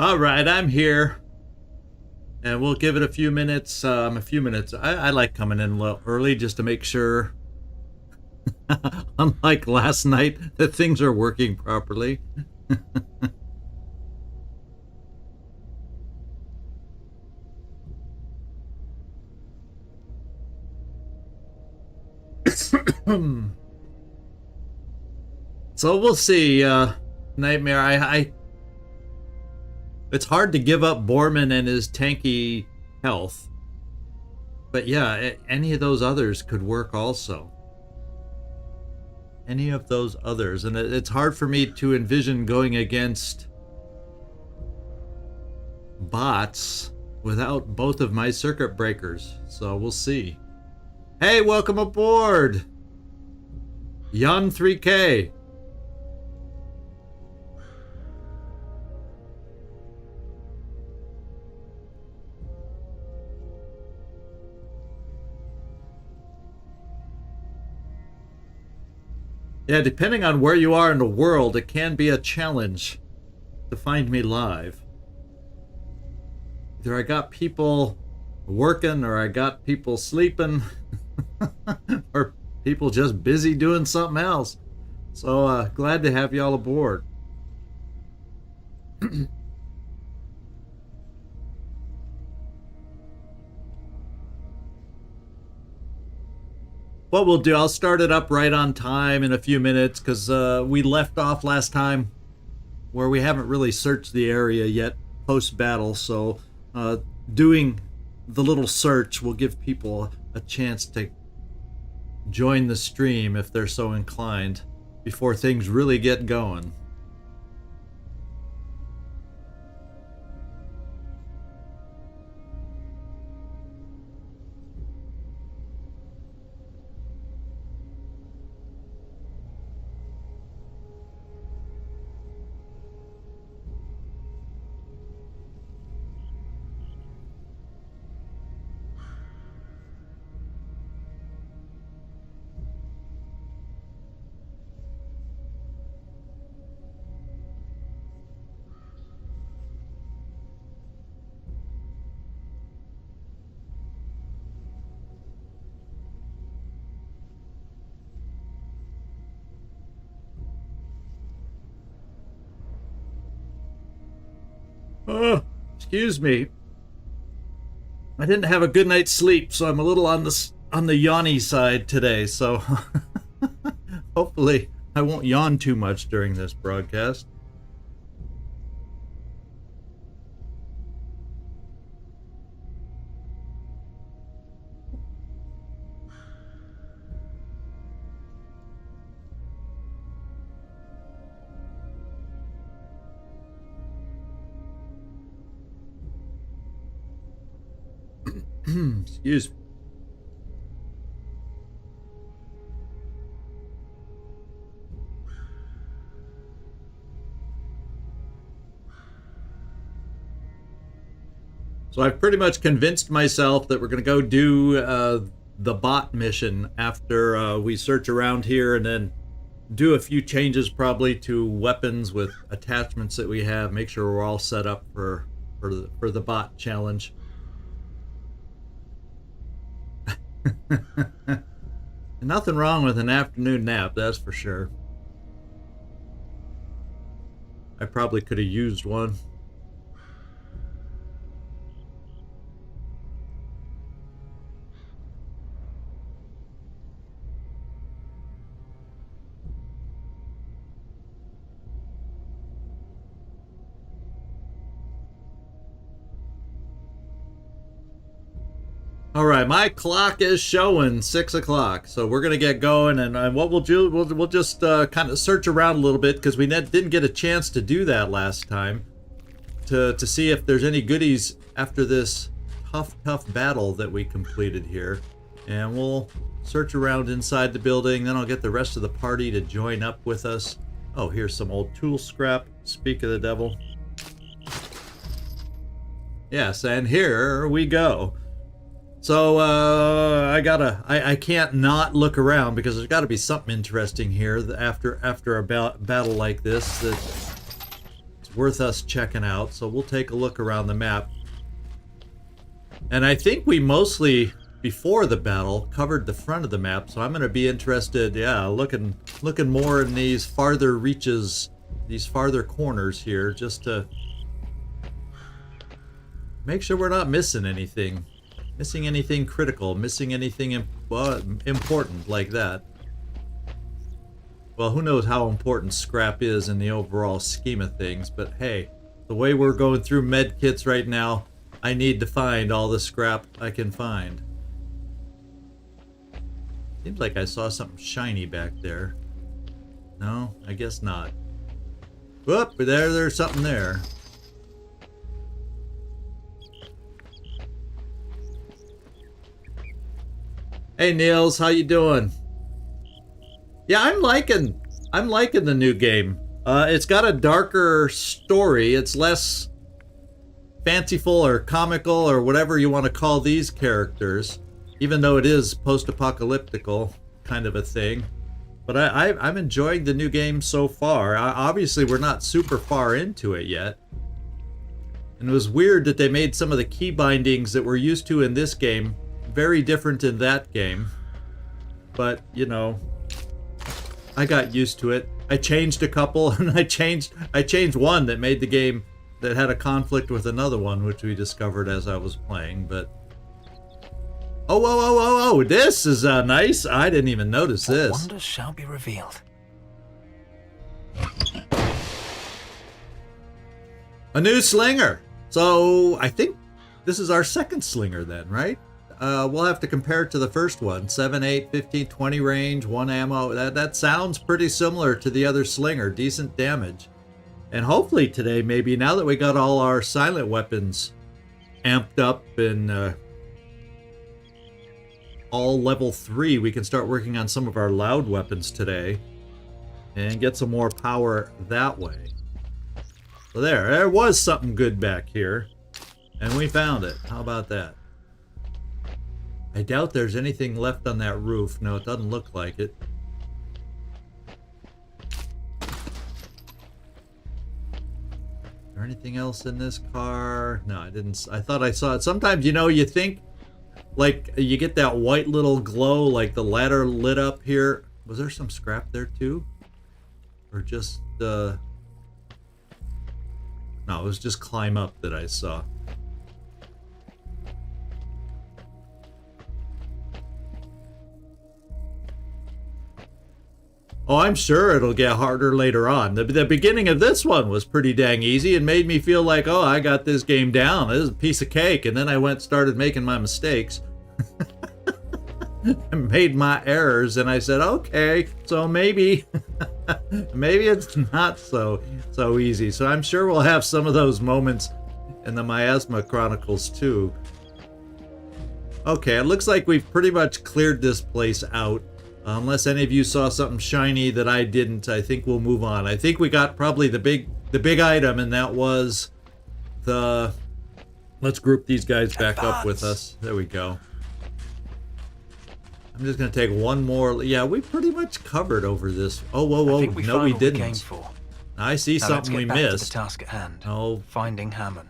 All right, I'm here. And we'll give it a few minutes. I like coming in a little early just to make sure, unlike last night, that things are working properly. So we'll see. Nightmare, it's hard to give up Borman and his tanky health. But yeah, any of those others could work also. Any of those others. And it's hard for me to envision going against bots without both of my circuit breakers. So we'll see. Hey, welcome aboard! Yon 3K. Yeah, depending on where you are in the world, it can be a challenge to find me live. Either I got people working or I got people sleeping or people just busy doing something else. So glad to have you all aboard. What we'll do, I'll start it up right on time in a few minutes because we left off last time where we haven't really searched the area yet post-battle. So doing the little search will give people a chance to join the stream if they're so inclined before things really get going. Oh, excuse me. I didn't have a good night's sleep, so I'm a little on the yawny side today. So hopefully I won't yawn too much during this broadcast. Excuse me. So I've pretty much convinced myself that we're going to go do the bot mission after we search around here and then do a few changes probably to weapons with attachments that we have. Make sure we're all set up for the bot challenge. Nothing wrong with an afternoon nap, that's for sure. I probably could have used one. All right, my clock is showing 6 o'clock, so we're gonna get going. And what we'll do, we'll just kind of search around a little bit because we didn't get a chance to do that last time, to see if there's any goodies after this tough battle that we completed here. And we'll search around inside the building. Then I'll get the rest of the party to join up with us. Oh, here's some old tool scrap. Speak of the devil. Yes, and here we go. So I can't not look around because there's got to be something interesting here after a battle like this. That's worth us checking out. So we'll take a look around the map. And I think we mostly, before the battle, covered the front of the map. So I'm going to be interested, yeah, looking more in these farther reaches, these farther corners here, just to make sure we're not missing anything. Missing anything critical, missing anything important like that. Well, who knows how important scrap is in the overall scheme of things, but hey, the way we're going through med kits right now, I need to find all the scrap I can find. Seems like I saw something shiny back there. No, I guess not. Whoop, there's something there. Hey Niels, how you doing? Yeah, I'm liking the new game. It's got a darker story. It's less fanciful or comical or whatever you want to call these characters, even though it is post-apocalyptical kind of a thing. But I'm enjoying the new game so far. Obviously, we're not super far into it yet. And it was weird that they made some of the key bindings that we're used to in this game very different in that game. But, you know, I got used to it. I changed a couple, and I changed one that made the game, that had a conflict with another one, which we discovered as I was playing, but... Oh, this is nice. I didn't even notice this. What wonders shall be revealed? A new slinger. So, I think this is our second slinger then, right? We'll have to compare it to the first one. 7, 8, 15, 20 range, 1 ammo. That sounds pretty similar to the other slinger. Decent damage. And hopefully today, maybe, now that we got all our silent weapons amped up and all level 3, we can start working on some of our loud weapons today and get some more power that way. So there was something good back here, and we found it. How about that? I doubt there's anything left on that roof. No, it doesn't look like it. Is there anything else in this car? No, I didn't. I thought I saw it. Sometimes, you know, you think, like, you get that white little glow, like the ladder lit up here. Was there some scrap there too? Or just, no, it was just climb up that I saw. Oh, I'm sure it'll get harder later on. The beginning of this one was pretty dang easy and made me feel like, oh, I got this game down. This is a piece of cake. And then I started making my mistakes. And made my errors, and I said, okay, so maybe maybe it's not so easy. So I'm sure we'll have some of those moments in the Miasma Chronicles too. Okay, it looks like we've pretty much cleared this place out. Unless any of you saw something shiny that I didn't, I think we'll move on. I think we got probably the big item, and that was the... Let's group these guys back up with us. There we go. I'm just going to take one more... Yeah, we pretty much covered over this. Oh, whoa. No, we didn't. I see something we missed. The task at hand. Oh, finding Hammond.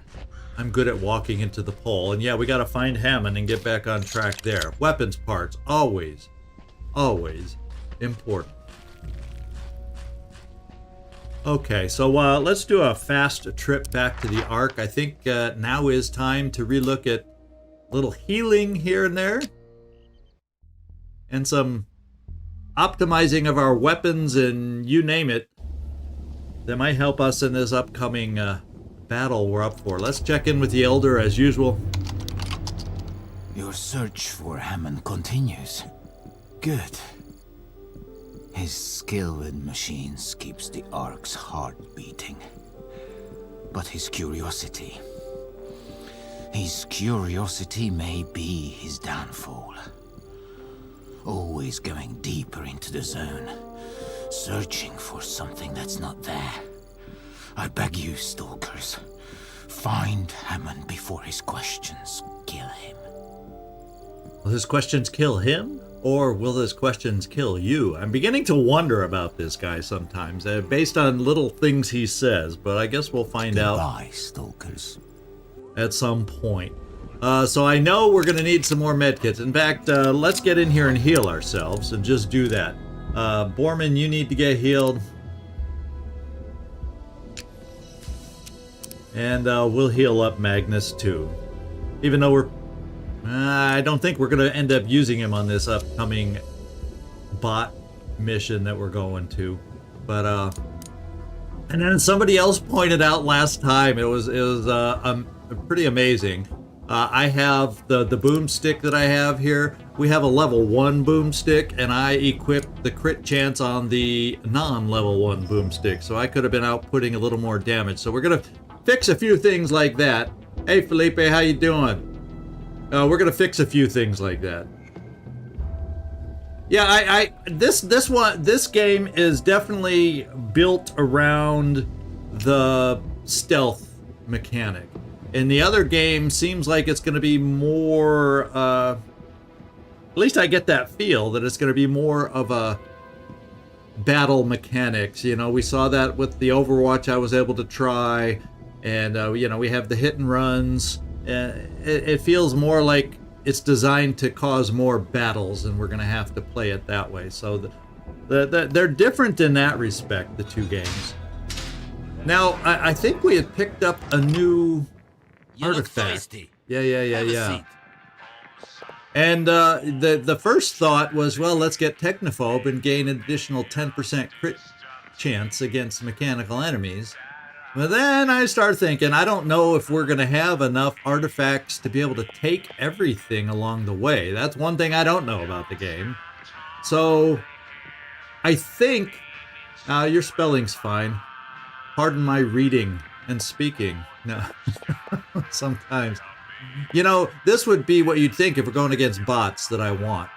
I'm good at walking into the pole. And yeah, we got to find Hammond and get back on track there. Weapons parts, always important. Okay, so let's do a fast trip back to the Ark. I think now is time to relook at a little healing here and there, and some optimizing of our weapons and you name it. That might help us in this upcoming battle we're up for. Let's check in with the Elder as usual. Your search for Hammond continues. Good. His skill with machines keeps the Ark's heart beating. But his curiosity may be his downfall. Always going deeper into the zone, searching for something that's not there. I beg you, stalkers, find Hammond before his questions kill him. Will his questions kill him? Or will his questions kill you? I'm beginning to wonder about this guy sometimes, based on little things he says, but I guess we'll find out Goodbye, stalkers. at some point. So I know we're going to need some more medkits. In fact, let's get in here and heal ourselves and just do that. Borman, you need to get healed. And we'll heal up Magnus too. Even though we're... I don't think we're going to end up using him on this upcoming bot mission that we're going to. But, and then somebody else pointed out last time, it was pretty amazing. I have the boomstick that I have here. We have a level 1 boomstick, and I equipped the crit chance on the non-level 1 boomstick, so I could have been outputting a little more damage. So we're gonna fix a few things like that. Hey Felipe, how you doing? We're gonna fix a few things like that. Yeah, this game is definitely built around the stealth mechanic. And the other game seems like it's going to be more, at least I get that feel that it's going to be more of a battle mechanics. You know, we saw that with the Overwatch I was able to try, and, you know, we have the hit and runs. It feels more like it's designed to cause more battles, and we're going to have to play it that way. So they're different in that respect, the two games. Now, I think we had picked up a new... artifact. Yeah. And the first thought was, well, let's get Technophobe and gain an additional 10% crit chance against mechanical enemies. But then I start thinking, I don't know if we're going to have enough artifacts to be able to take everything along the way. That's one thing I don't know about the game. So I think, your spelling's fine. Pardon my reading and speaking. No, sometimes. You know, this would be what you'd think if we're going against bots that I want.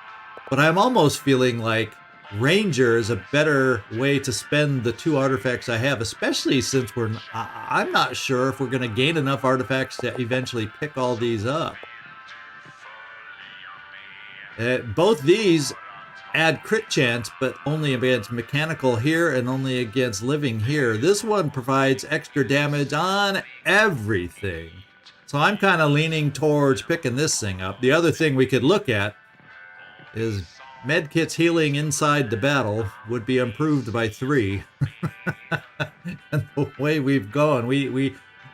But I'm almost feeling like Ranger is a better way to spend the two artifacts I have, especially since I'm not sure if we're going to gain enough artifacts to eventually pick all these up. Both these add crit chance, but only against mechanical here and only against living here. This one provides extra damage on everything. So I'm kind of leaning towards picking this thing up. The other thing we could look at is medkits healing inside the battle would be improved by 3. And the way we've gone,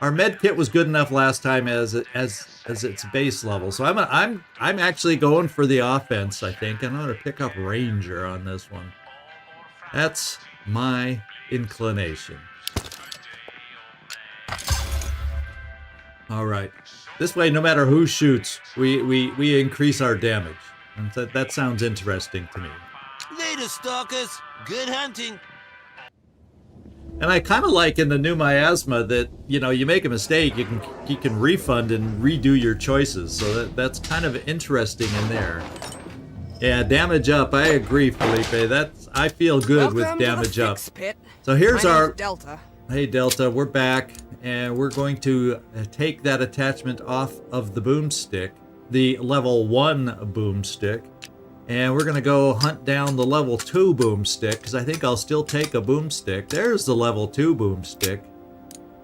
our medkit was good enough last time as its base level. So I'm actually going for the offense, I think. I'm going to pick up Ranger on this one. That's my inclination. All right. This way, no matter who shoots, we increase our damage. And that sounds interesting to me. Later, stalkers. Good hunting. And I kind of like in the new miasma that, you know, you make a mistake, you can refund and redo your choices. So that's kind of interesting in there. Yeah, damage up. I agree, Felipe. I feel good with damage up. So here's our Delta. Hey Delta, we're back, and we're going to take that attachment off of the boomstick, the level 1 boomstick. And we're going to go hunt down the level 2 boomstick, because I think I'll still take a boomstick. There's the level 2 boomstick.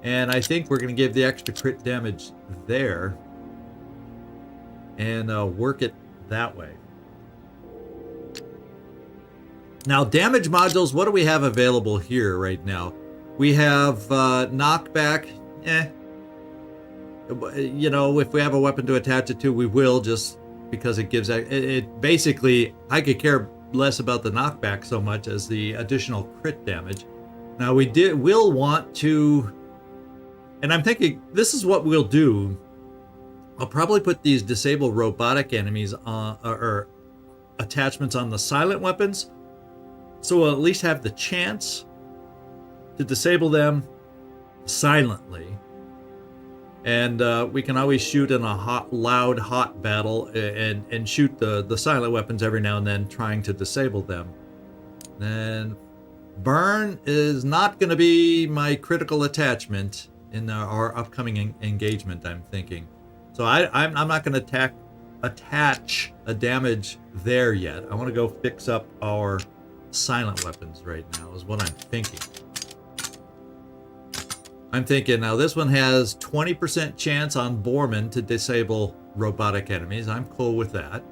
And I think we're going to give the extra crit damage there. And work it that way. Now, damage modules, what do we have available here right now? We have knockback. You know, if we have a weapon to attach it to, we will, just because it gives it basically, I could care less about the knockback so much as the additional crit damage. Now we'll want to, and I'm thinking this is what we'll do. I'll probably put these disable robotic enemies on, or attachments on the silent weapons, so we'll at least have the chance to disable them silently. And we can always shoot in a loud hot battle and shoot the silent weapons every now and then, trying to disable them. And burn is not going to be my critical attachment in our upcoming engagement, I'm thinking. So I'm not going to attach a damage there yet. I want to go fix up our silent weapons right now is what I'm thinking. I'm thinking now this one has 20% chance on Borman to disable robotic enemies. I'm cool with that.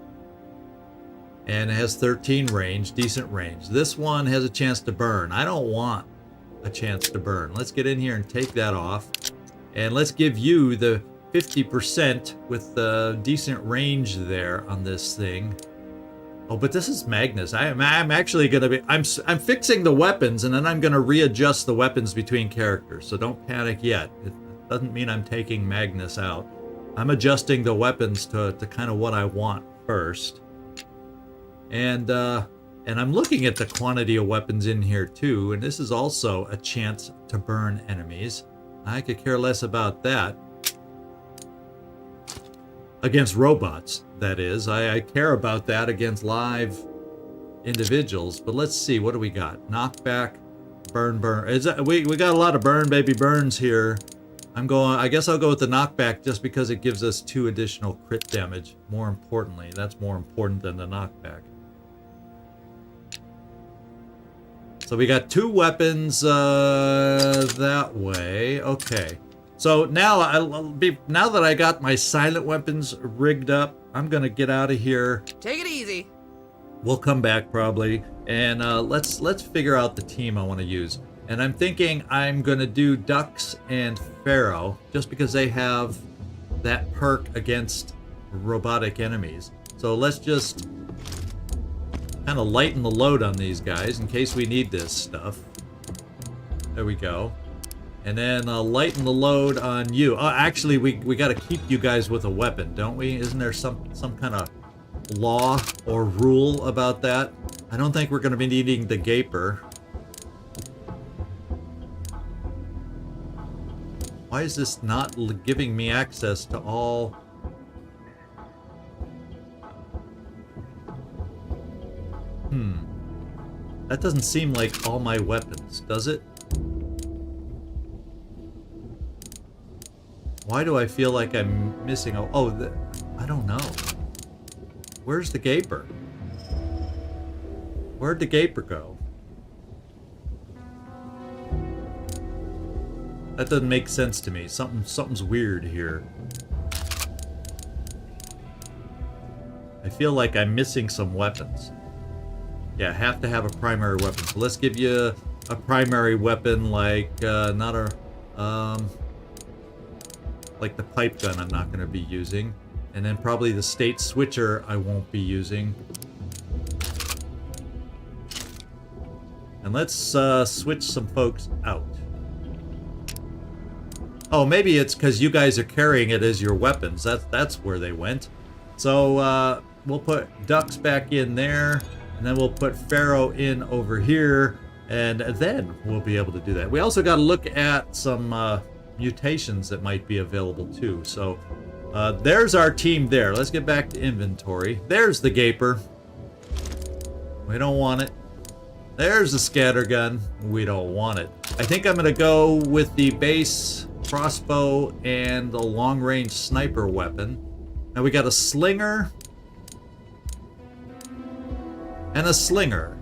And it has 13 range, decent range. This one has a chance to burn. I don't want a chance to burn. Let's get in here and take that off. And let's give you the 50% with the decent range there on this thing. Oh, but this is Magnus. I'm actually going to be... I'm fixing the weapons, and then I'm going to readjust the weapons between characters. So don't panic yet. It doesn't mean I'm taking Magnus out. I'm adjusting the weapons to kind of what I want first. And I'm looking at the quantity of weapons in here too, and this is also a chance to burn enemies. I could care less about that. Against robots, that is. I care about that against live individuals. But let's see, what do we got? Knockback, burn. We got a lot of burn, baby burns here. I guess I'll go with the knockback just because it gives us 2 additional crit damage. More importantly, that's more important than the knockback. So we got 2 weapons that way. Okay. So now now that I got my silent weapons rigged up, I'm gonna get out of here. Take it easy. We'll come back probably, and let's figure out the team I want to use. And I'm thinking I'm gonna do Dux and Pharaoh just because they have that perk against robotic enemies. So let's just kind of lighten the load on these guys in case we need this stuff. There we go. And then lighten the load on you. Actually, we got to keep you guys with a weapon, don't we? Isn't there some kind of law or rule about that? I don't think we're going to be needing the Gaper. Why is this not giving me access to all... That doesn't seem like all my weapons, does it? Why do I feel like I'm missing... I don't know. Where's the Gaper? Where'd the Gaper go? That doesn't make sense to me. Something's weird here. I feel like I'm missing some weapons. Yeah, have to have a primary weapon. So let's give you a primary weapon like like the pipe gun I'm not going to be using. And then probably the state switcher I won't be using. And let's switch some folks out. Oh, maybe it's because you guys are carrying it as your weapons. That's where they went. So we'll put Dux back in there. And then we'll put Pharaoh in over here. And then we'll be able to do that. We also got to look at some mutations that might be available too. So there's our team there. Let's get back to inventory. There's the Gaper. We don't want it. There's the scattergun. We don't want it. I think I'm going to go with the base crossbow and the long-range sniper weapon. Now we got a slinger and a slinger.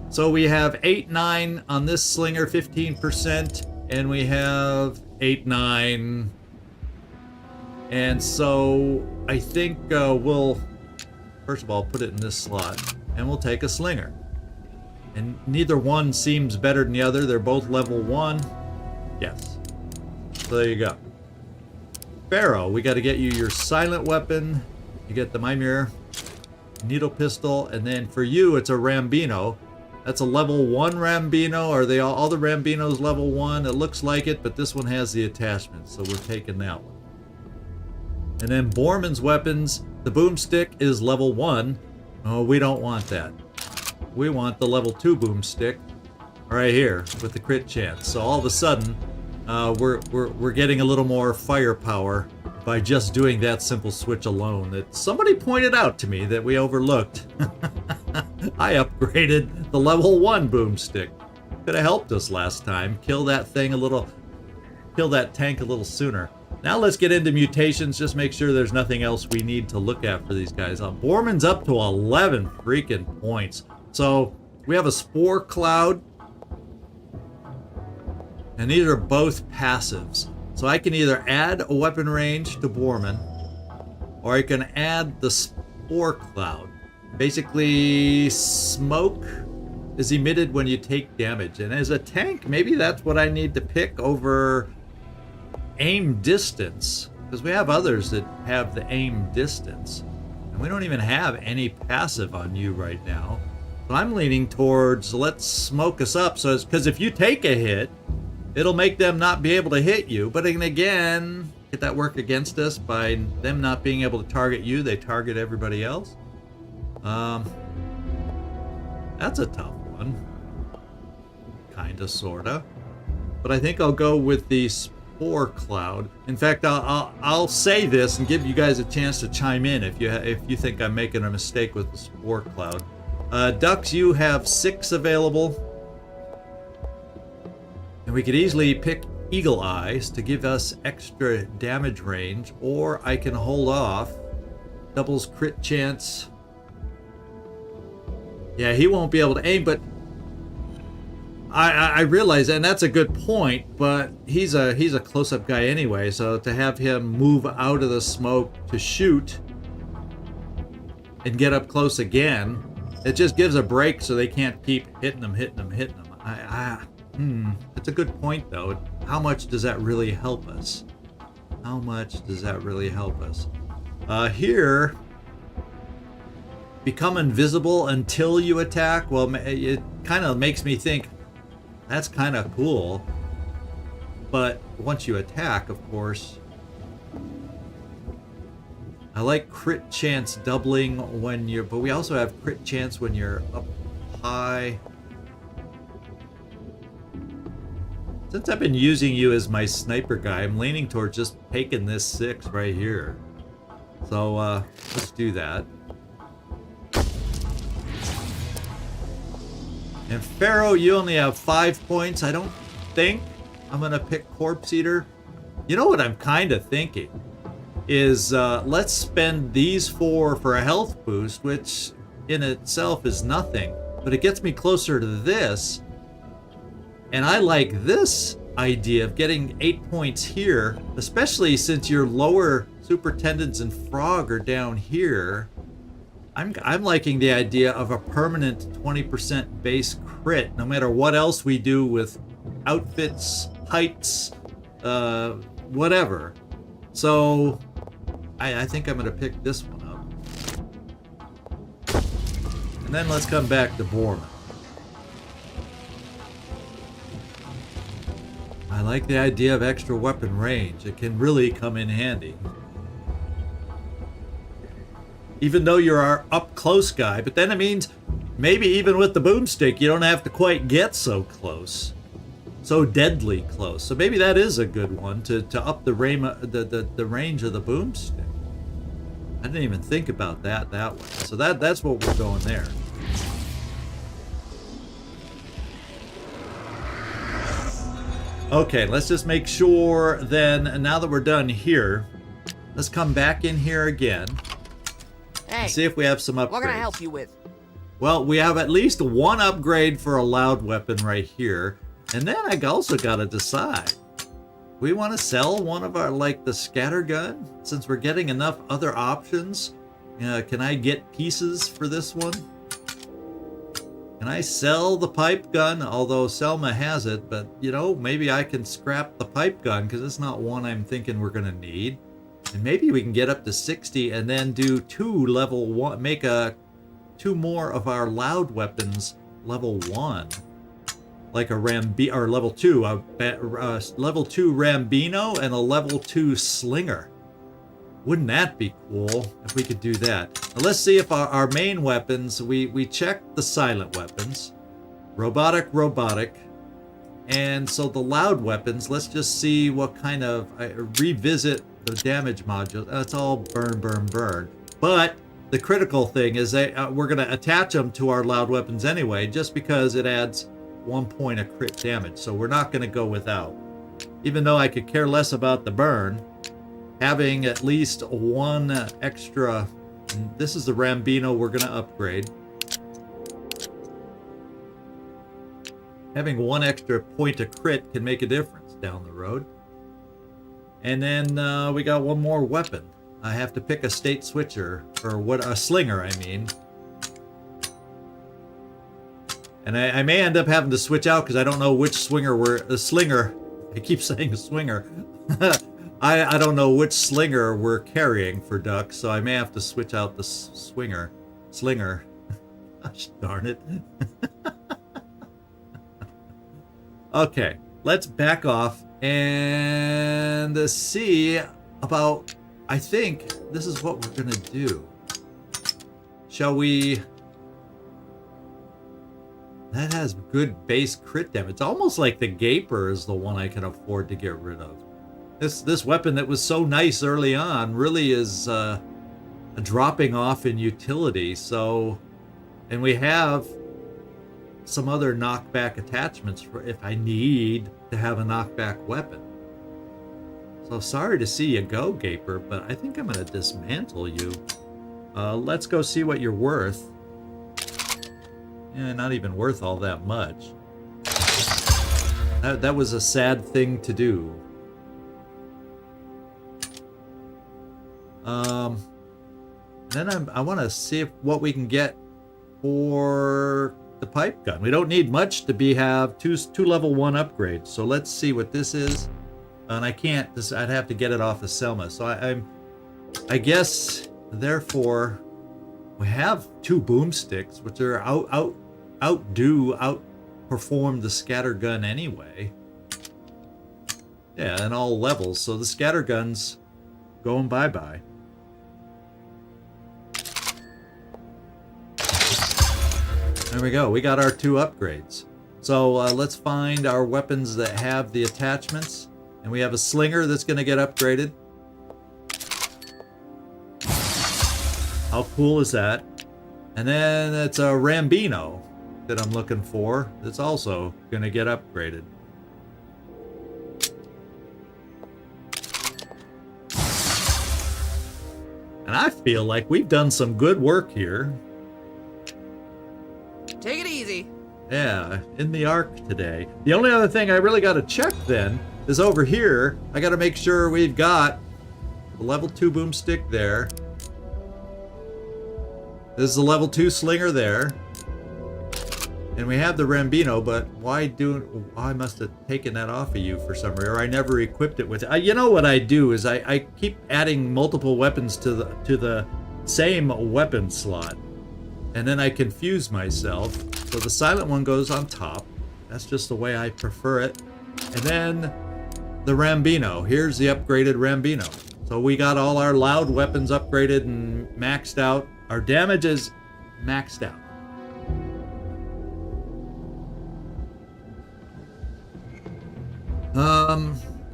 So we have 8-9 on this slinger, 15%, and we have 8-9. And so I think we'll, first of all, put it in this slot, and we'll take a slinger. And neither one seems better than the other. They're both level 1. Yes. So there you go. Pharaoh, we got to get you your silent weapon. You get the Mimir needle pistol, and then for you, it's a Rambino. That's a level 1 Rambino. Are they all the Rambinos level 1? It looks like it, but this one has the attachment, so we're taking that one. And then Borman's weapons, the boomstick is level 1. Oh, we don't want that. We want the level 2 boomstick right here with the crit chance. So all of a sudden, we're getting a little more firepower by just doing that simple switch alone that somebody pointed out to me that we overlooked. I upgraded the level 1 boomstick. Could have helped us last time. Kill that tank a little sooner. Now let's get into mutations. Just make sure there's nothing else we need to look at for these guys. Borman's up to 11 freaking points. So we have a spore cloud. And these are both passives. So I can either add a weapon range to Borman, or I can add the spore cloud. Basically, smoke is emitted when you take damage. And as a tank, maybe that's what I need to pick over aim distance, because we have others that have the aim distance, and we don't even have any passive on you right now. So I'm leaning towards let's smoke us up, so because if you take a hit, it'll make them not be able to hit you. But then again, get that work against us by them not being able to target you, they target everybody else. That's a tough one, kinda, sorta. But I think I'll go with the spore cloud. In fact, I'll say this and give you guys a chance to chime in if you think I'm making a mistake with the spore cloud. Ducks, you have 6 available, and we could easily pick Eagle Eyes to give us extra damage range, or I can hold off. Doubles crit chance. Yeah, he won't be able to aim, but I realize, and that's a good point, but he's a close-up guy anyway, so to have him move out of the smoke to shoot and get up close again, it just gives a break so they can't keep hitting him. It's a good point, though. How much does that really help us? How much does that really help us? Here, become invisible until you attack. Well, it kind of makes me think, that's kind of cool, but once you attack, of course, I like crit chance doubling when you're, but we also have crit chance when you're up high. Since I've been using you as my sniper guy, I'm leaning towards just taking this 6 right here. So let's do that. And Pharaoh, you only have 5 points. I don't think I'm going to pick Corpse Eater. You know what I'm kind of thinking is let's spend these 4 for a health boost, which in itself is nothing, but it gets me closer to this. And I like this idea of getting 8 points here, especially since your lower Superintendents and Frog are down here. I'm liking the idea of a permanent 20% base crit, no matter what else we do with outfits, heights, whatever. So I think I'm going to pick this one up. And then let's come back to Borman. I like the idea of extra weapon range. It can really come in handy. Even though you're our up-close guy, but then it means maybe even with the boomstick, you don't have to quite get so close. So deadly close. So maybe that is a good one to up the range of the boomstick. I didn't even think about that way. So that's what we're going there. Okay, let's just make sure then, now that we're done here, let's come back in here again. Hey, see if we have some upgrades. What can I help you with? Well, we have at least one upgrade for a loud weapon right here. And then I also got to decide. We want to sell one of our, like the scatter gun? Since we're getting enough other options, can I get pieces for this one? Can I sell the pipe gun? Although Selma has it, but maybe I can scrap the pipe gun because it's not one I'm thinking we're going to need. And maybe we can get up to 60 and then do 2 level 1, make 2 more of our loud weapons level 1. Like a or level 2, level 2 Rambino and a level 2 Slinger. Wouldn't that be cool if we could do that? Now let's see if our main weapons, we checked the silent weapons, robotic, and so the loud weapons, let's just see what kind of, revisit the damage module. That's all burn. But the critical thing is that we're going to attach them to our loud weapons anyway, just because it adds 1 point of crit damage. So we're not going to go without. Even though I could care less about the burn, having at least one extra. This is the Rambino we're going to upgrade. Having one extra point of crit can make a difference down the road. And then we got one more weapon. I have to pick a state switcher, or what, a slinger, I mean. And I may end up having to switch out because I don't know which slinger we're slinger. I keep saying swinger. I don't know which slinger we're carrying for ducks, so I may have to switch out the slinger. Gosh darn it. Okay, let's back off and see about. I think this is what we're gonna do. Shall we? That has good base crit damage. It's almost like the Gaper is the one I can afford to get rid of. This weapon that was so nice early on really is dropping off in utility. So, and we have some other knockback attachments for if I need to have a knockback weapon. So sorry to see you go, Gaper, but I think I'm going to dismantle you. Let's go see what you're worth. Yeah, not even worth all that much. That was a sad thing to do. Then I want to see what we can get for the pipe gun. We don't need much to have two level 1 upgrades. So let's see what this is. And I can't. I'd have to get it off of Selma. So I guess therefore we have 2 boomsticks, which are outperform the scatter gun anyway. Yeah, in all levels. So the scatter gun's going bye-bye. There we go. We got our 2 upgrades. So let's find our weapons that have the attachments. And we have a slinger that's going to get upgraded. How cool is that? And then it's a Rambino that I'm looking for. That's also going to get upgraded. And I feel like we've done some good work here. Take it easy. Yeah, in the arc today. The only other thing I really got to check then is over here. I got to make sure we've got the level 2 boomstick there. This is the level 2 slinger there. And we have the Rambino, but I must have taken that off of you for some reason, or I never equipped it with it. You know what I do is I keep adding multiple weapons to the same weapon slot. And then I confuse myself. So the silent one goes on top. That's just the way I prefer it. And then the Rambino. Here's the upgraded Rambino. So we got all our loud weapons upgraded and maxed out. Our damage is maxed out.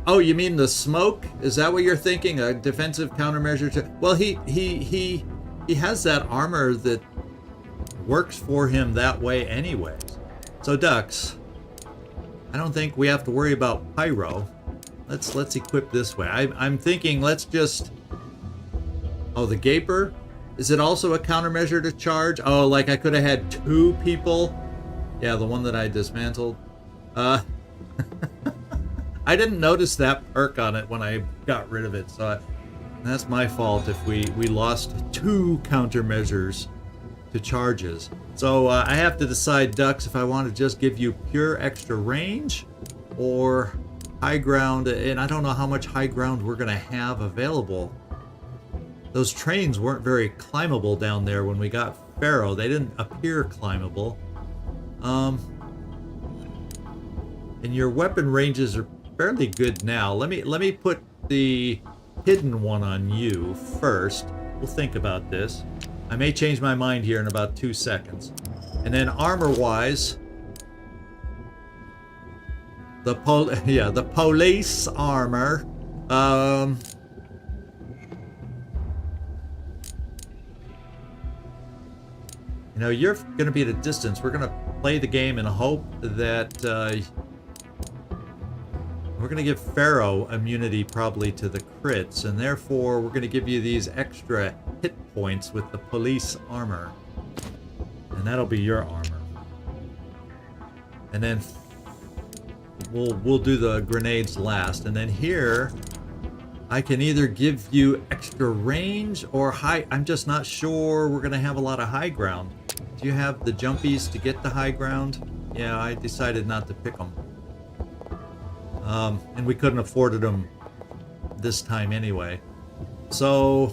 Oh, you mean the smoke? Is that what you're thinking? A defensive countermeasure to... Well, he has that armor that works for him that way anyways. So ducks, I don't think we have to worry about pyro. Let's equip this way. I'm thinking let's just... Oh, the Gaper? Is it also a countermeasure to charge? Oh, like I could have had 2 people? Yeah, the one that I dismantled. I didn't notice that perk on it when I got rid of it, so that's my fault if we lost 2 countermeasures to charges. So I have to decide, ducks, if I want to just give you pure extra range or high ground, and I don't know how much high ground we're going to have available. Those trains weren't very climbable down there when we got Pharaoh. They didn't appear climbable. And your weapon ranges are fairly good now. Let me put the hidden one on you first. We'll think about this. I may change my mind here in about 2 seconds. And then armor-wise, the police armor. You know, you're going to be at a distance. We're going to play the game and hope that We're going to give Pharaoh immunity probably to the crits, and therefore we're going to give you these extra hit points with the police armor. And that'll be your armor. And then we'll do the grenades last. And then here, I can either give you extra range or high. I'm just not sure we're going to have a lot of high ground. Do you have the jumpies to get the high ground? Yeah, I decided not to pick them. And we couldn't afford them this time anyway. So,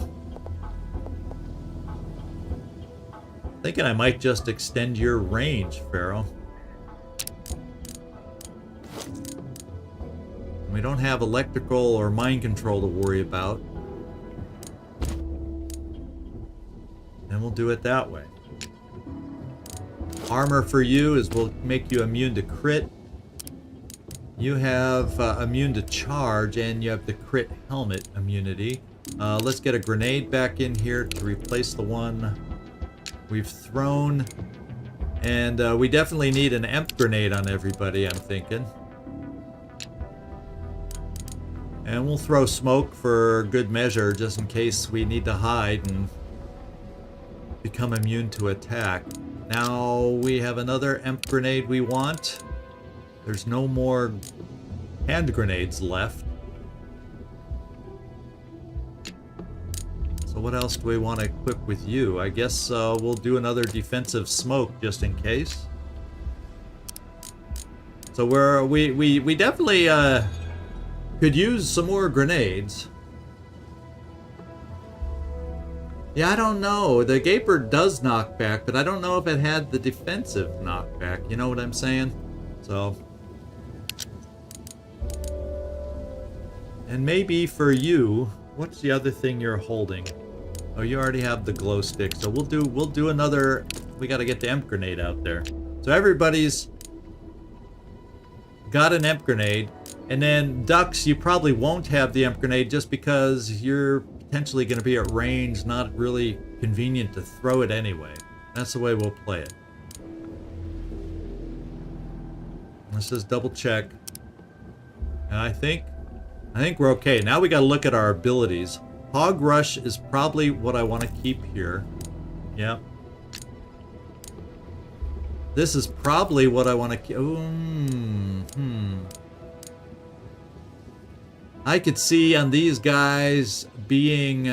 thinking I might just extend your range, Pharaoh. We don't have electrical or mind control to worry about. And we'll do it that way. Armor for you is we'll make you immune to crit. You have immune to charge, and you have the crit helmet immunity. Let's get a grenade back in here to replace the one we've thrown. And we definitely need an EMP grenade on everybody, I'm thinking. And we'll throw smoke for good measure, just in case we need to hide and become immune to attack. Now we have another EMP grenade we want. There's no more hand grenades left. So what else do we want to equip with you? I guess we'll do another defensive smoke just in case. So we definitely could use some more grenades. Yeah, I don't know. The Gaper does knock back, but I don't know if it had the defensive knockback. You know what I'm saying? So. And maybe for you, what's the other thing you're holding? Oh, you already have the glow stick. So we'll do another. We got to get the EMP grenade out there. So everybody's got an EMP grenade. And then Dux, you probably won't have the EMP grenade just because you're potentially going to be at range, not really convenient to throw it anyway. That's the way we'll play it. Let's just double check. And I think we're okay. Now we got to look at our abilities. Hog Rush is probably what I want to keep here. Yep. This is probably what I want to keep. I could see on these guys being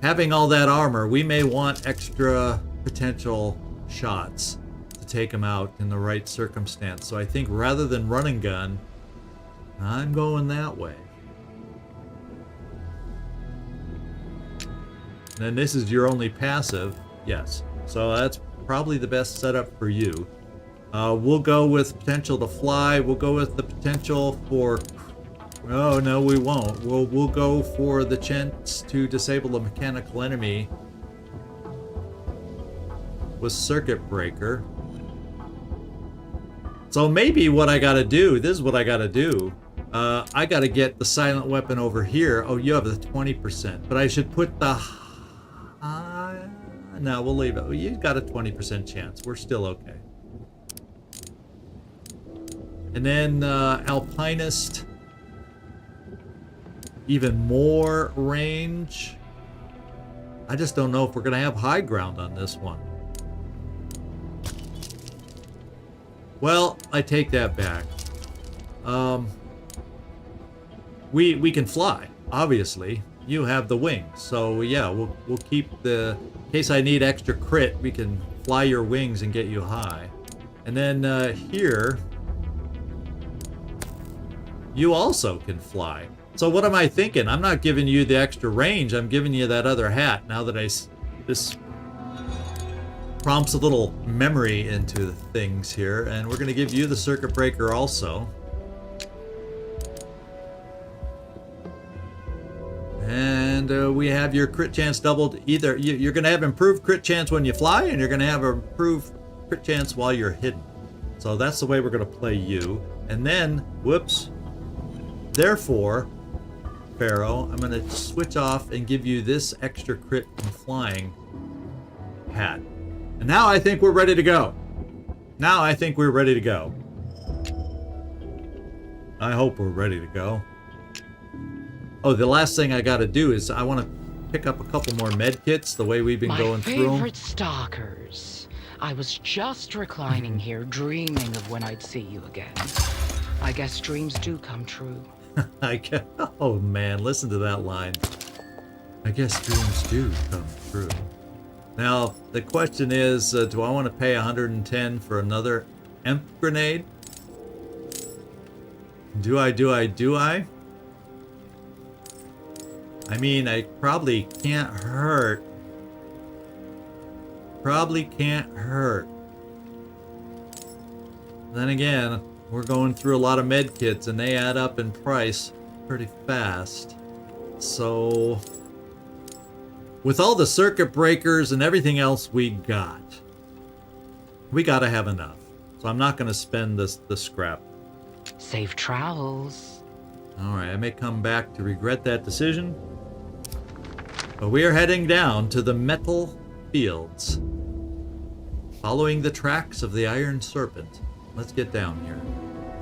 having all that armor. We may want extra potential shots to take them out in the right circumstance. So I think rather than run and gun, I'm going that way. And then this is your only passive. Yes. So that's probably the best setup for you. We'll go with potential to fly. We'll go with the potential for... Oh, no, we won't. We'll go for the chance to disable a mechanical enemy with Circuit Breaker. So maybe what I gotta do, this is what I gotta do. I gotta get the silent weapon over here. Oh, you have the 20%. But I should put the... no, we'll leave it. You got a 20% chance. We're still okay. And then Alpinist, even more range. I just don't know if we're going to have high ground on this one. Well, I take that back. We can fly, obviously. You have the wings, so yeah, we'll keep the... In case I need extra crit, we can fly your wings and get you high. And then here... You also can fly. So what am I thinking? I'm not giving you the extra range. I'm giving you that other hat. Now that this prompts a little memory into the things here. And we're going to give you the Circuit Breaker also. And we have your crit chance doubled. Either you're going to have improved crit chance when you fly, and you're going to have improved crit chance while you're hidden. So that's the way we're going to play you. And then, whoops. Therefore, Pharaoh, I'm going to switch off and give you this extra crit from flying hat. And now I think we're ready to go. Now I think we're ready to go. I hope we're ready to go. Oh, the last thing I gotta do is I want to pick up a couple more med kits the way we've been going through 'em. My favorite stalkers. I was just reclining here dreaming of when I'd see you again. I guess dreams do come true. Oh man, listen to that line. I guess dreams do come true. Now, the question is, do I want to pay 110 for another EMP grenade? Do I? I mean, I probably can't hurt. Probably can't hurt. Then again, we're going through a lot of med kits and they add up in price pretty fast. So, with all the circuit breakers and everything else we gotta have enough. So I'm not gonna spend the scrap. Safe travels. Alright, I may come back to regret that decision. But we are heading down to the metal fields. Following the tracks of the Iron Serpent. Let's get down here.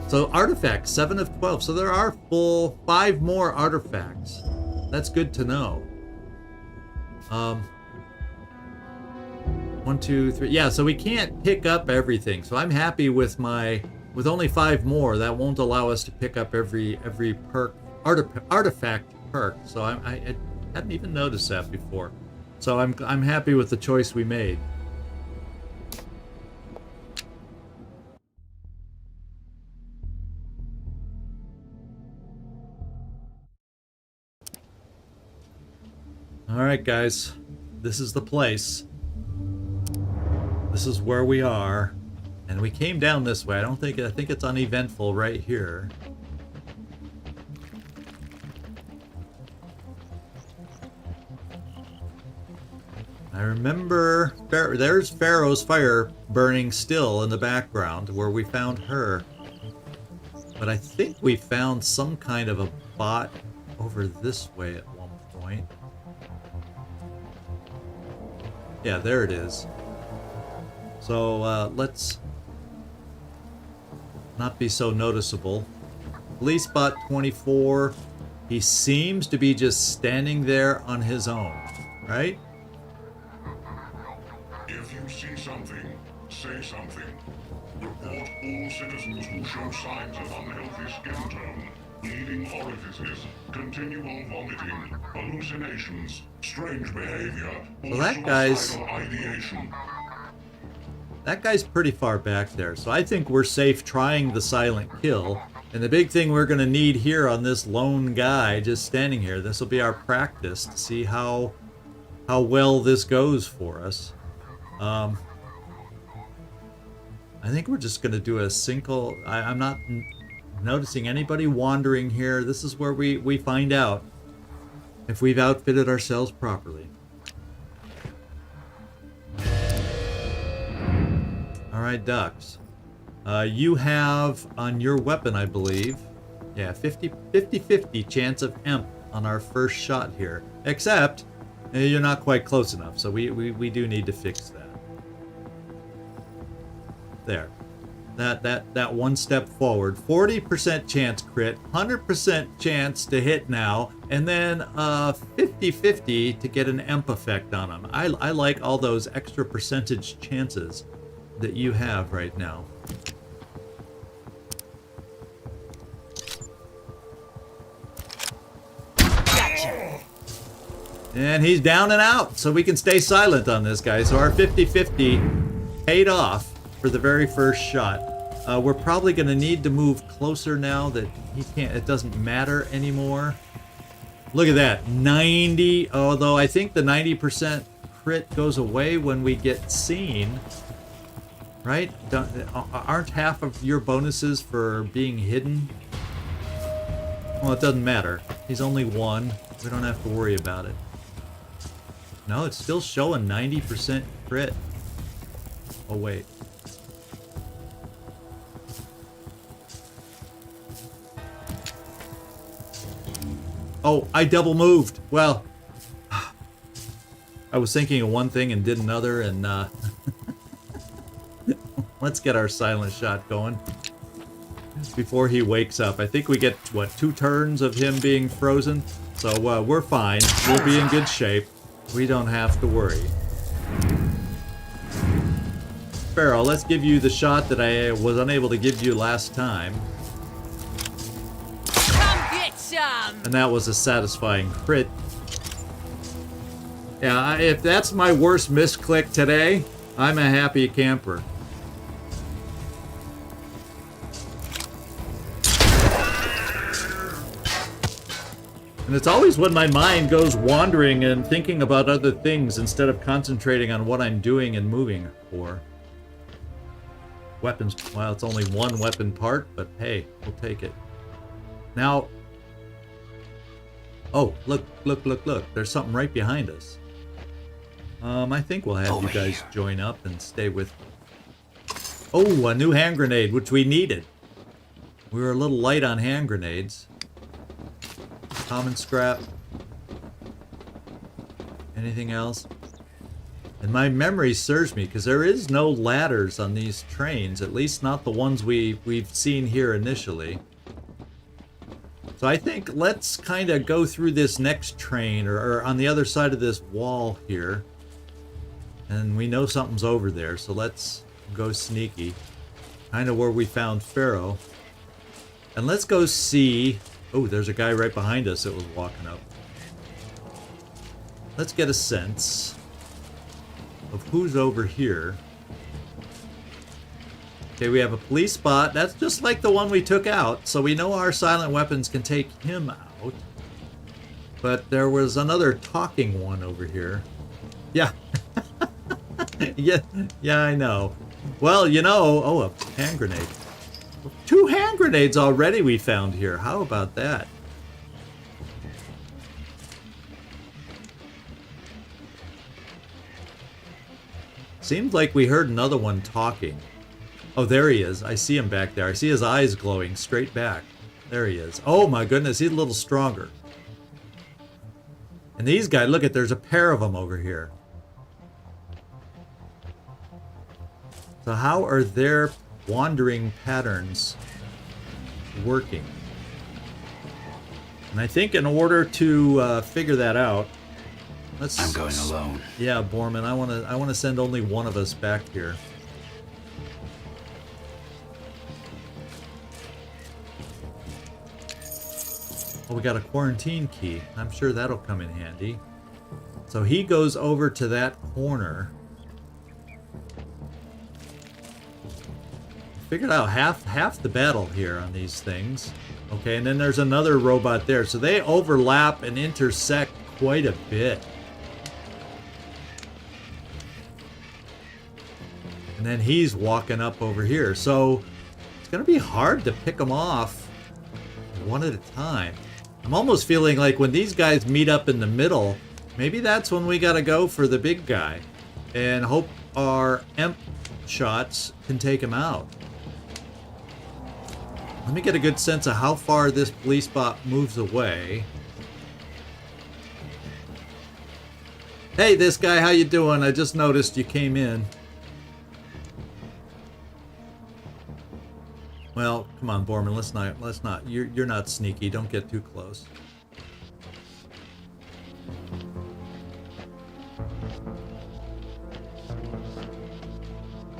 So artifacts, 7 of 12. So there are full 5 more artifacts. That's good to know. 1, 2, 3. Yeah, so we can't pick up everything. So I'm happy with with only 5 more. That won't allow us to pick up every perk, artifact perk. So I hadn't even noticed that before. So I'm happy with the choice we made. All right, guys, this is the place. This is where we are, and we came down this way. I think it's uneventful right here. I remember there's Pharaoh's fire burning still in the background where we found her. But I think we found some kind of a bot over this way at one point. Yeah, there it is. So let's not be so noticeable. Police bot 24. He seems to be just standing there on his own, right? If you see something, say something. Report all citizens who show signs of unhealthy skin tone, bleeding orifices, continual vomiting, hallucinations, strange behavior, or suicidal ideation. That guy's pretty far back there, so I think we're safe trying the silent kill. And the big thing we're going to need here on this lone guy just standing here, this will be our practice to see how well this goes for us. I think we're just going to do a single... I'm not noticing anybody wandering here. This is where we find out if we've outfitted ourselves properly. Alright, ducks. You have on your weapon, I believe, yeah, 50-50 chance of EMP on our first shot here. Except, you're not quite close enough, so we do need to fix that. There. That one step forward. 40% chance crit, 100% chance to hit now, and then 50-50 to get an EMP effect on them. I like all those extra percentage chances that you have right now. Gotcha. And he's down and out, so we can stay silent on this guy. So our 50-50 paid off for the very first shot. We're probably going to need to move closer now that he can't. It doesn't matter anymore. Look at that, 90. Although I think the 90% crit goes away when we get seen. Right? Aren't half of your bonuses for being hidden? Well, it doesn't matter. He's only 1. We don't have to worry about it. No, it's still showing 90% crit. Oh, wait. Oh, I double moved. Well, I was thinking of one thing and did another, and let's get our silent shot going before he wakes up. I think we get, what, 2 turns of him being frozen? So we're fine. We'll be in good shape. We don't have to worry. Pharaoh, let's give you the shot that I was unable to give you last time. Come get some! And that was a satisfying crit. Yeah, if that's my worst misclick today, I'm a happy camper. And it's always when my mind goes wandering and thinking about other things instead of concentrating on what I'm doing and moving for. Weapons, well, it's only 1 weapon part, but hey, we'll take it. Now, oh, look. There's something right behind us. I think we'll have you guys join up and stay with me. Oh, a new hand grenade, which we needed. We were a little light on hand grenades. Common scrap. Anything else? And my memory serves me, because there is no ladders on these trains, at least not the ones we've seen here initially. So I think let's kind of go through this next train, or on the other side of this wall here. And we know something's over there, so let's go sneaky. Kind of where we found Pharaoh. And let's go see... Oh, there's a guy right behind us that was walking up. Let's get a sense of who's over here. Okay, we have a police spot. That's just like the one we took out, so we know our silent weapons can take him out. But there was another talking one over here. Yeah. yeah, I know. Well, you know... Oh, a hand grenade. 2 hand grenades already we found here. How about that? Seemed like we heard another one talking. Oh, there he is. I see him back there. I see his eyes glowing straight back. There he is. Oh my goodness, he's a little stronger. And these guys, look at, there's a pair of them over here. So how are their wandering patterns working? And I think in order to figure that out, I'm going alone. Yeah, Borman, I want to send only one of us back here. Oh, we got a quarantine key. I'm sure that'll come in handy. So he goes over to that corner. Figured out half the battle here on these things. Okay, and then there's another robot there. So they overlap and intersect quite a bit. And then he's walking up over here. So it's going to be hard to pick them off one at a time. I'm almost feeling like when these guys meet up in the middle, maybe that's when we got to go for the big guy and hope our EMP shots can take him out. Let me get a good sense of how far this police bot moves away. Hey, this guy, how you doing? I just noticed you came in. Well, come on, Borman. Let's not. You're not sneaky. Don't get too close.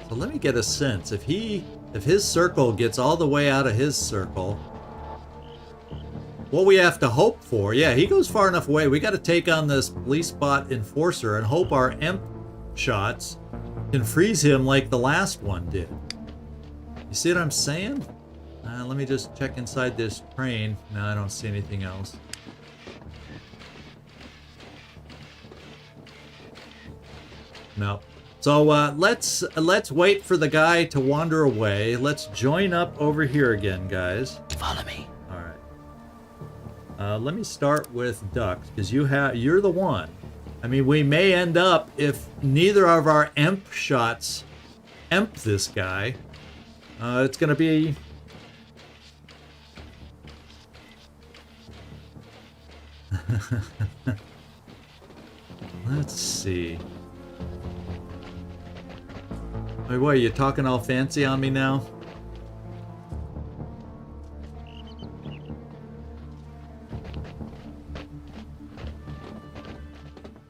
So let me get a sense. If his circle gets all the way out of his circle, what we have to hope for, yeah, he goes far enough away. We got to take on this police bot enforcer and hope our EMP shots can freeze him like the last one did. You see what I'm saying? Let me just check inside this train. No, I don't see anything else. No. So let's wait for the guy to wander away. Let's join up over here again, guys. Follow me. All right. Let me start with Ducks, because you're the one. I mean, we may end up, if neither of our EMP shots EMP this guy, it's going to be... Let's see. Wait, what, are you talking all fancy on me now?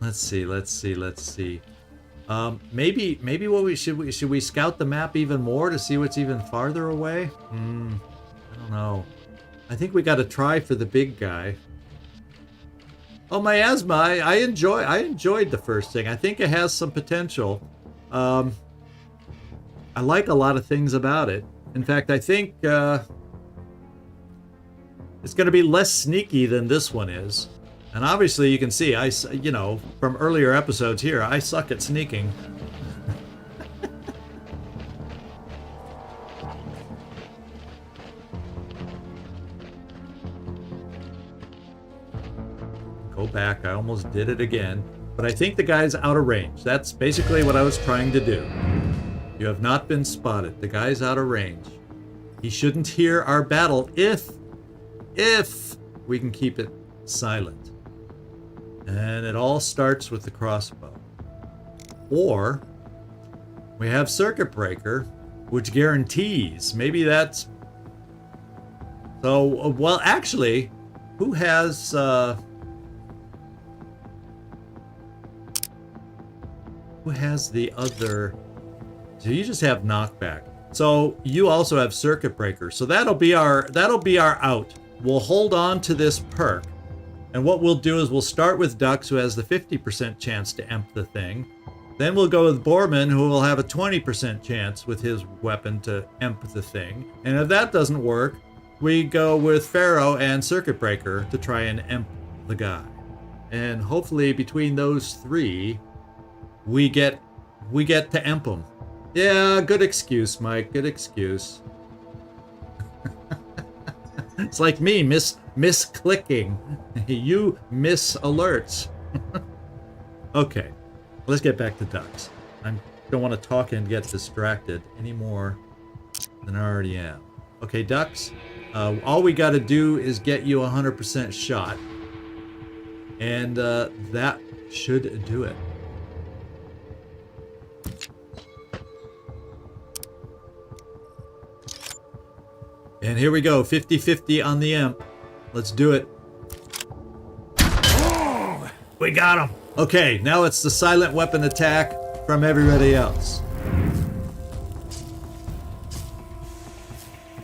Let's see. Maybe what should we scout the map even more to see what's even farther away? I don't know. I think we got to try for the big guy. Oh, miasma! I enjoyed the first thing. I think it has some potential. I like a lot of things about it. In fact, I think it's going to be less sneaky than this one is. And obviously, you can see, from earlier episodes here, I suck at sneaking. Go back. I almost did it again. But I think the guy's out of range. That's basically what I was trying to do. You have not been spotted. The guy's out of range. He shouldn't hear our battle if we can keep it silent. And it all starts with the crossbow. Or we have Circuit Breaker, which guarantees. Maybe that's... So, well, actually, who has... Who has the other... So you just have knockback. So you also have Circuit Breaker. So that'll be our out. We'll hold on to this perk. And what we'll do is we'll start with Dux, who has the 50% chance to emp the thing. Then we'll go with Borman, who will have a 20% chance with his weapon to emp the thing. And if that doesn't work, we go with Pharaoh and Circuit Breaker to try and emp the guy. And hopefully between those three, we get to emp him. Yeah, good excuse, Mike. Good excuse. It's like me, misclicking. You miss alerts. Okay, let's get back to Dux. I don't want to talk and get distracted any more than I already am. Okay, Dux, all we got to do is get you 100% shot. And that should do it. And here we go, 50-50 on the imp. Let's do it. Oh, we got him. Okay, now it's the silent weapon attack from everybody else.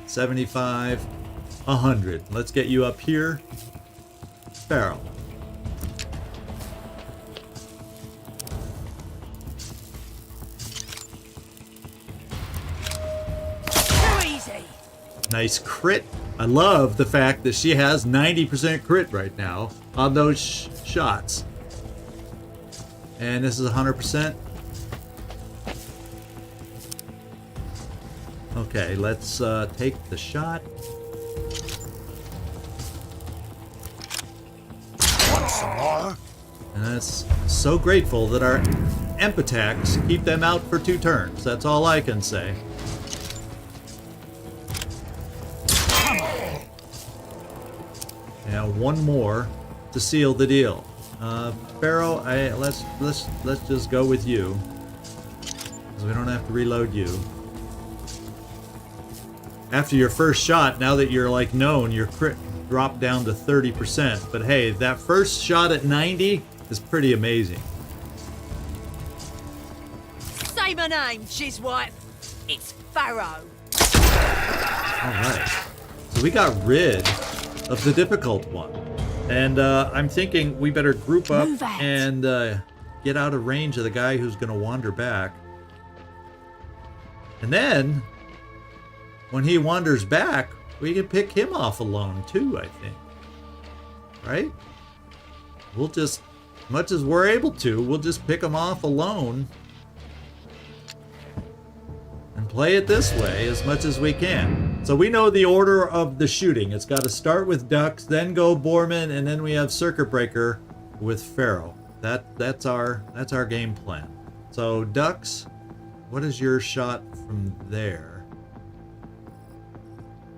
75, 100. Let's get you up here. Pharaoh. Nice crit. I love the fact that she has 90% crit right now on those shots. And this is 100%. Okay, let's take the shot. Want some more? And that's so grateful that our emp attacks keep them out for 2 turns. That's all I can say. Now one more to seal the deal. Pharaoh, let's just go with you, because we don't have to reload you. After your first shot, now that you're like known, your crit dropped down to 30%. But hey, that first shot at 90 is pretty amazing. Say my name, Jizwife. It's Pharaoh. Alright. So we got rid of the difficult one. And I'm thinking we better group up and get out of range of the guy who's going to wander back. And then, when he wanders back, we can pick him off alone too, I think. Right? We'll just, much as we're able to, we'll just pick him off alone and play it this way as much as we can. So we know the order of the shooting. It's got to start with Dux, then go Borman, and then we have Circuit Breaker with Pharaoh. That's our game plan. So Dux, what is your shot from there?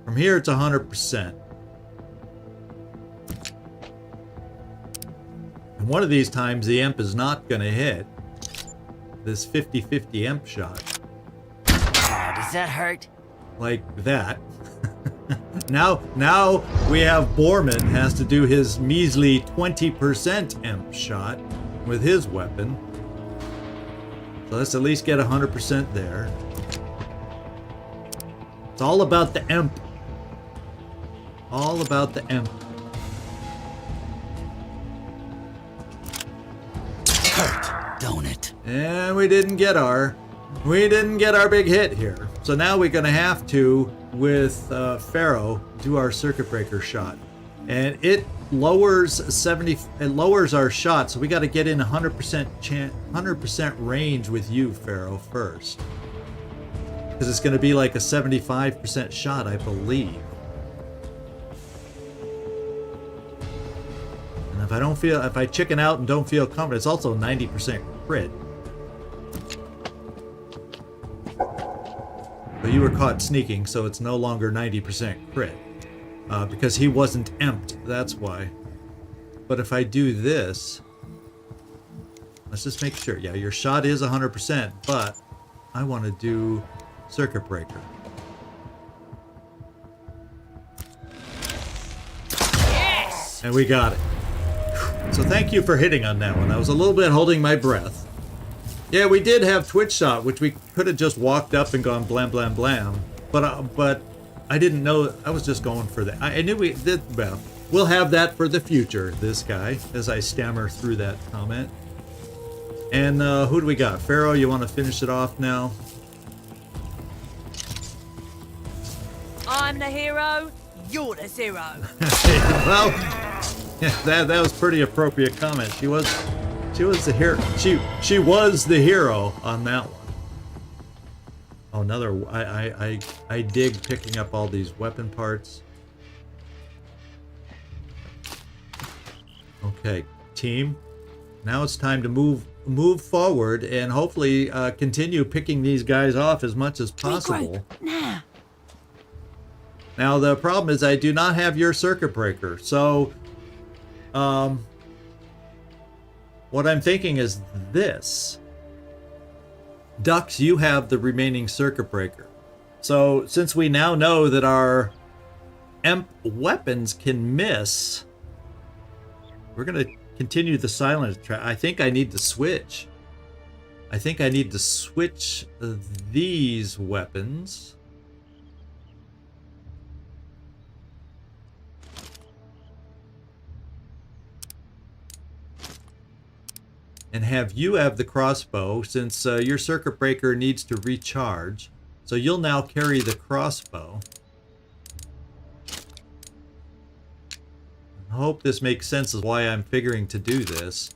From here it's 100%. And one of these times the imp is not going to hit. This 50-50 imp shot. Does that hurt? Like that. now we have Borman has to do his measly 20% imp shot. with his weapon. So let's at least get 100% there. It's all about the EMP. All about the EMP. Hurt, don't it? And we didn't get our big hit here. So now we're gonna have to, with Pharaoh, do our circuit breaker shot. And it lowers our shot, so we got to get in 100% range with you, Pharaoh, first, because it's going to be like a 75% shot, I believe. And if I chicken out and don't feel confident, it's also 90% crit. But you were caught sneaking, so it's no longer 90% crit. Because he wasn't emped, that's why. But if I do this, let's just make sure. Yeah, your shot is 100%, but I want to do circuit breaker. Yes! And we got it. So thank you for hitting on that one. I was a little bit holding my breath. Yeah, we did have Twitch shot, which we could have just walked up and gone blam blam blam. But I didn't know. I was just going for that. I knew we did. Well, we'll have that for the future, this guy, as I stammer through that comment. And who do we got? Pharaoh, you want to finish it off now? I'm the hero, you're the zero. Well, yeah, that was pretty appropriate comment. She was the hero. She was the hero on that one. Oh, another. I dig picking up all these weapon parts. Okay, team. Now it's time to move forward and hopefully continue picking these guys off as much as possible. Now. Now the problem is I do not have your circuit breaker, so what I'm thinking is this. Dux, you have the remaining circuit breaker. So since we now know that our EMP weapons can miss, we're going to continue the silent track. I think I need to switch. I think I need to switch these weapons. And have you have the crossbow, since your circuit breaker needs to recharge. So you'll now carry the crossbow. I hope this makes sense as why I'm figuring to do this.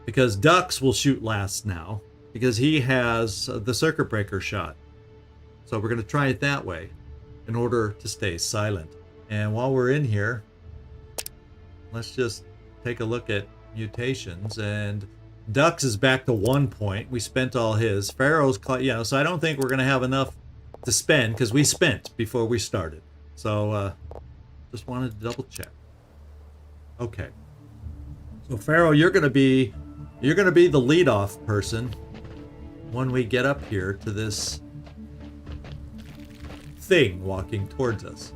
Because Dux will shoot last now, because he has the circuit breaker shot. So we're going to try it that way in order to stay silent. And while we're in here, let's just take a look at mutations, and Dux is back to 1 point. We spent all his. Pharaoh's, so I don't think we're going to have enough to spend, because we spent before we started. So just wanted to double check. Okay. So Pharaoh, you're going to be the lead-off person when we get up here to this thing walking towards us.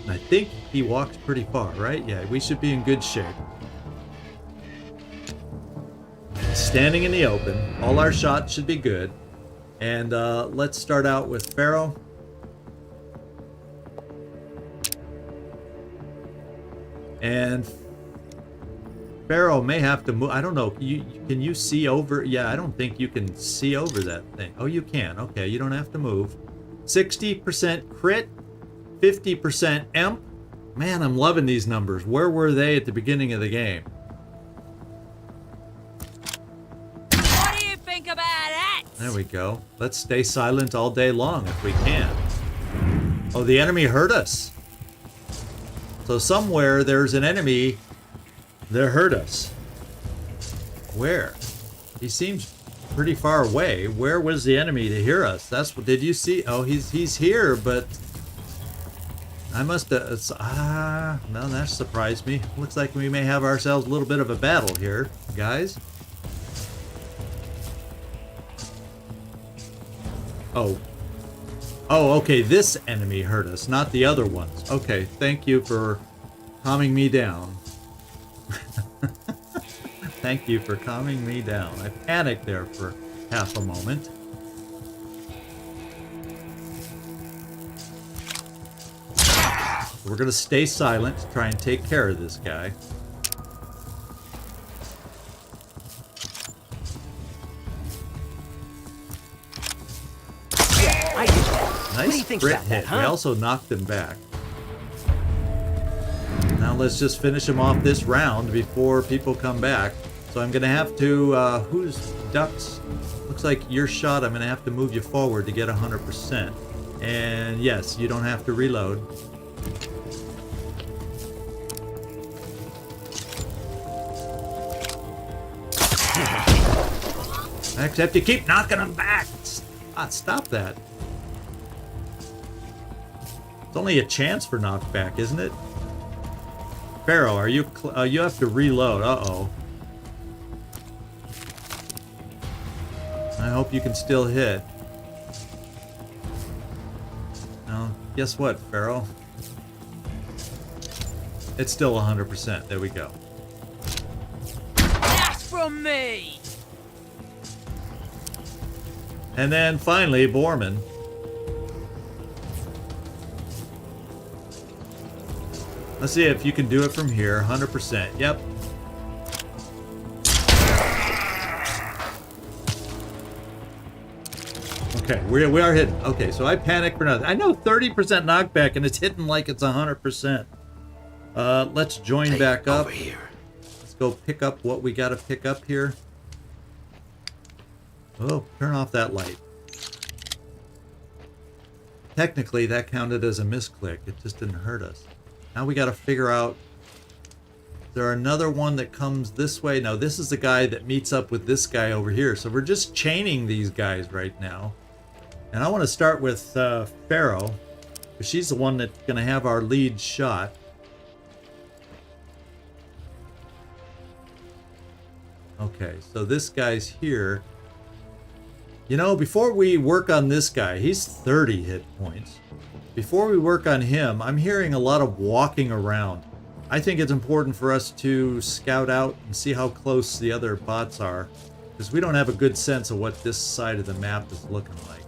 I think he walks pretty far, right? Yeah, we should be in good shape. Standing in the open. All our shots should be good. And let's start out with Pharaoh. And Pharaoh may have to move. I don't know. Can you see over? Yeah, I don't think you can see over that thing. Oh, you can. Okay, you don't have to move. 60% crit. 50% EMP. Man, I'm loving these numbers. Where were they at the beginning of the game? What do you think about that? There we go. Let's stay silent all day long if we can. Oh, the enemy hurt us. So somewhere there's an enemy that hurt us. Where? He seems pretty far away. Where was the enemy to hear us? That's what. Did you see? Oh, he's here, but I must have. No, that surprised me. Looks like we may have ourselves a little bit of a battle here, guys. Oh. Oh, okay, this enemy hurt us, not the other ones. Okay, thank you for calming me down. Thank you for calming me down. I panicked there for half a moment. We're gonna stay silent to try and take care of this guy. Nice crit hit. We also knocked him back. Now let's just finish him off this round before people come back. So I'm gonna have to, who's ducks? Looks like your shot. I'm gonna have to move you forward to get 100%. And yes, you don't have to reload. Except you keep knocking them back. Stop that. It's only a chance for knockback, isn't it? Pharaoh, are you? You have to reload. Uh-oh. I hope you can still hit. Now, guess what, Pharaoh? It's still 100%. There we go. That's from me! And then finally, Borman. Let's see if you can do it from here. 100%. Yep. Okay, we are hitting. Okay, so I panicked for nothing. I know 30% knockback, and it's hitting like it's 100%. Let's join back up. Over here. Let's go pick up what we got to pick up here. Oh, turn off that light. Technically, that counted as a misclick. It just didn't hurt us. Now we got to figure out. Is there another one that comes this way? No, this is the guy that meets up with this guy over here. So we're just chaining these guys right now. And I want to start with Pharaoh, because she's the one that's going to have our lead shot. Okay, so this guy's here. You know, before we work on this guy, he's 30 hit points. Before we work on him, I'm hearing a lot of walking around. I think it's important for us to scout out and see how close the other bots are, because we don't have a good sense of what this side of the map is looking like.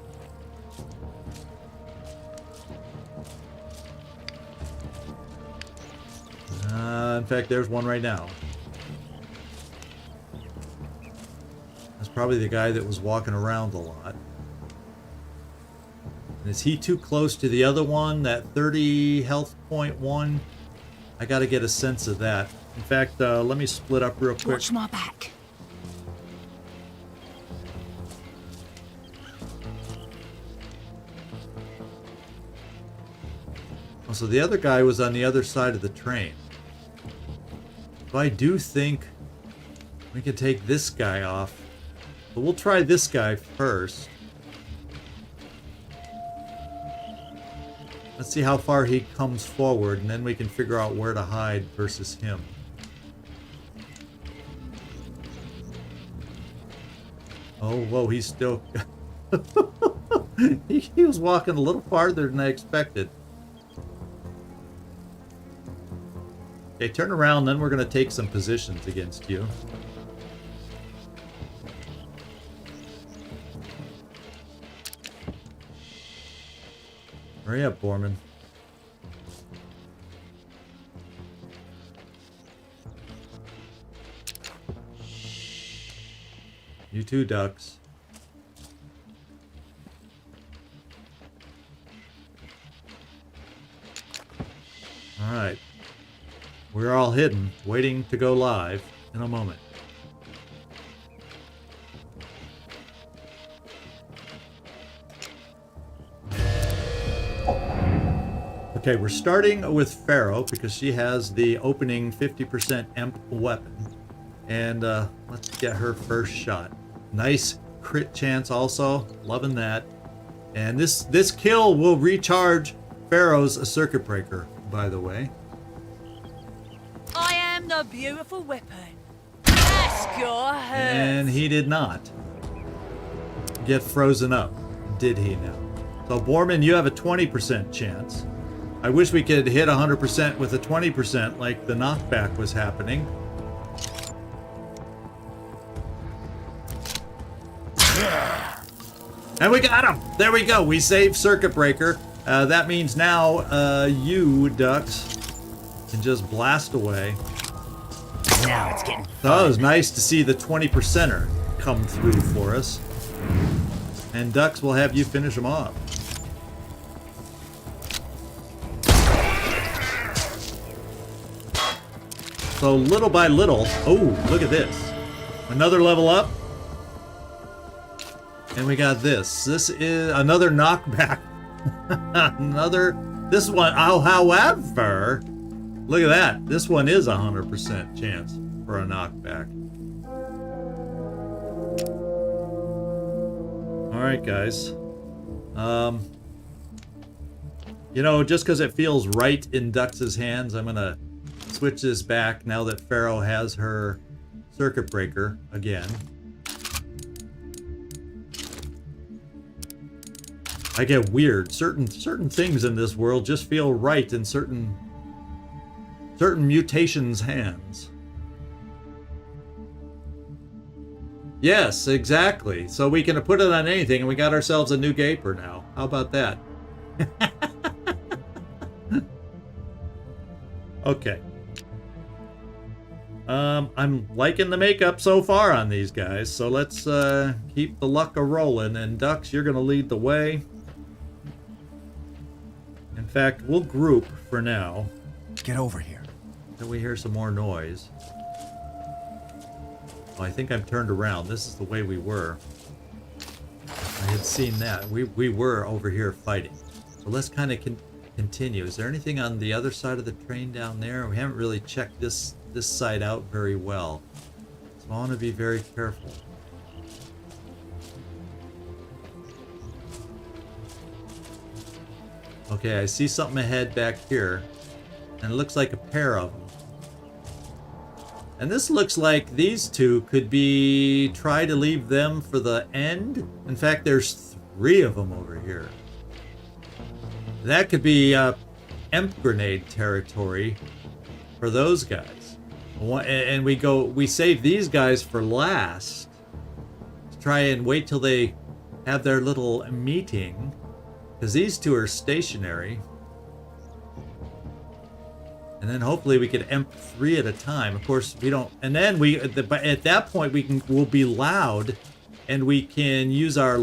In fact, there's one right now. That's probably the guy that was walking around a lot. And is he too close to the other one, that 30 health point one? I got to get a sense of that. In fact, let me split up real quick. Watch my back. Oh, so the other guy was on the other side of the train. So I do think we can take this guy off. But we'll try this guy first. Let's see how far he comes forward, and then we can figure out where to hide versus him. Oh, whoa, he's still... he was walking a little farther than I expected. Okay, turn around, then we're going to take some positions against you. Hurry up, Borman. You too, ducks. Alright. We're all hidden, waiting to go live in a moment. Okay, we're starting with Pharaoh because she has the opening 50% EMP weapon. And let's get her first shot. Nice crit chance also. Loving that. And this kill will recharge Pharaoh's circuit breaker, by the way. I am the beautiful weapon. Ask your hurt. And he did not get frozen up. did he now? So Borman, you have a 20% chance. I wish we could hit 100% with a 20% like the knockback was happening. And we got him! There we go. We saved Circuit Breaker. That means now you, Ducks, can just blast away. Now it's getting So it was nice to see the 20%er come through for us. And Ducks will have you finish them off. So little by little, oh, look at this. Another level up. And we got this. This is another knockback. This one, oh, however, look at that. This one is 100% chance for a knockback. All right, guys. You know, just because it feels right in Dux's hands, I'm gonna switch this back now that Pharaoh has her circuit breaker again. I get weird. Certain things in this world just feel right in certain mutations' hands. Yes, exactly. So we can put it on anything, and we got ourselves a new gaper now. How about that? Okay. I'm liking the makeup so far on these guys, so let's keep the luck a-rolling. And Dux, you're gonna lead the way. In fact, we'll group for now. Get over here. Until we hear some more noise. Oh, I think I'm turned around. This is the way we were. I had seen that. We were over here fighting. So let's kind of continue. Is there anything on the other side of the train down there? We haven't really checked this side out very well. So I want to be very careful. Okay, I see something ahead back here. And it looks like a pair of them. And this looks like these two could be... Try to leave them for the end. In fact, there's 3 of them over here. That could be EMP grenade territory for those guys. And we save these guys for last. To try and wait till they have their little meeting. Because these two are stationary. And then hopefully we could EMP 3 at a time. Of course, we don't... And then at that point, we'll be loud. And we can use our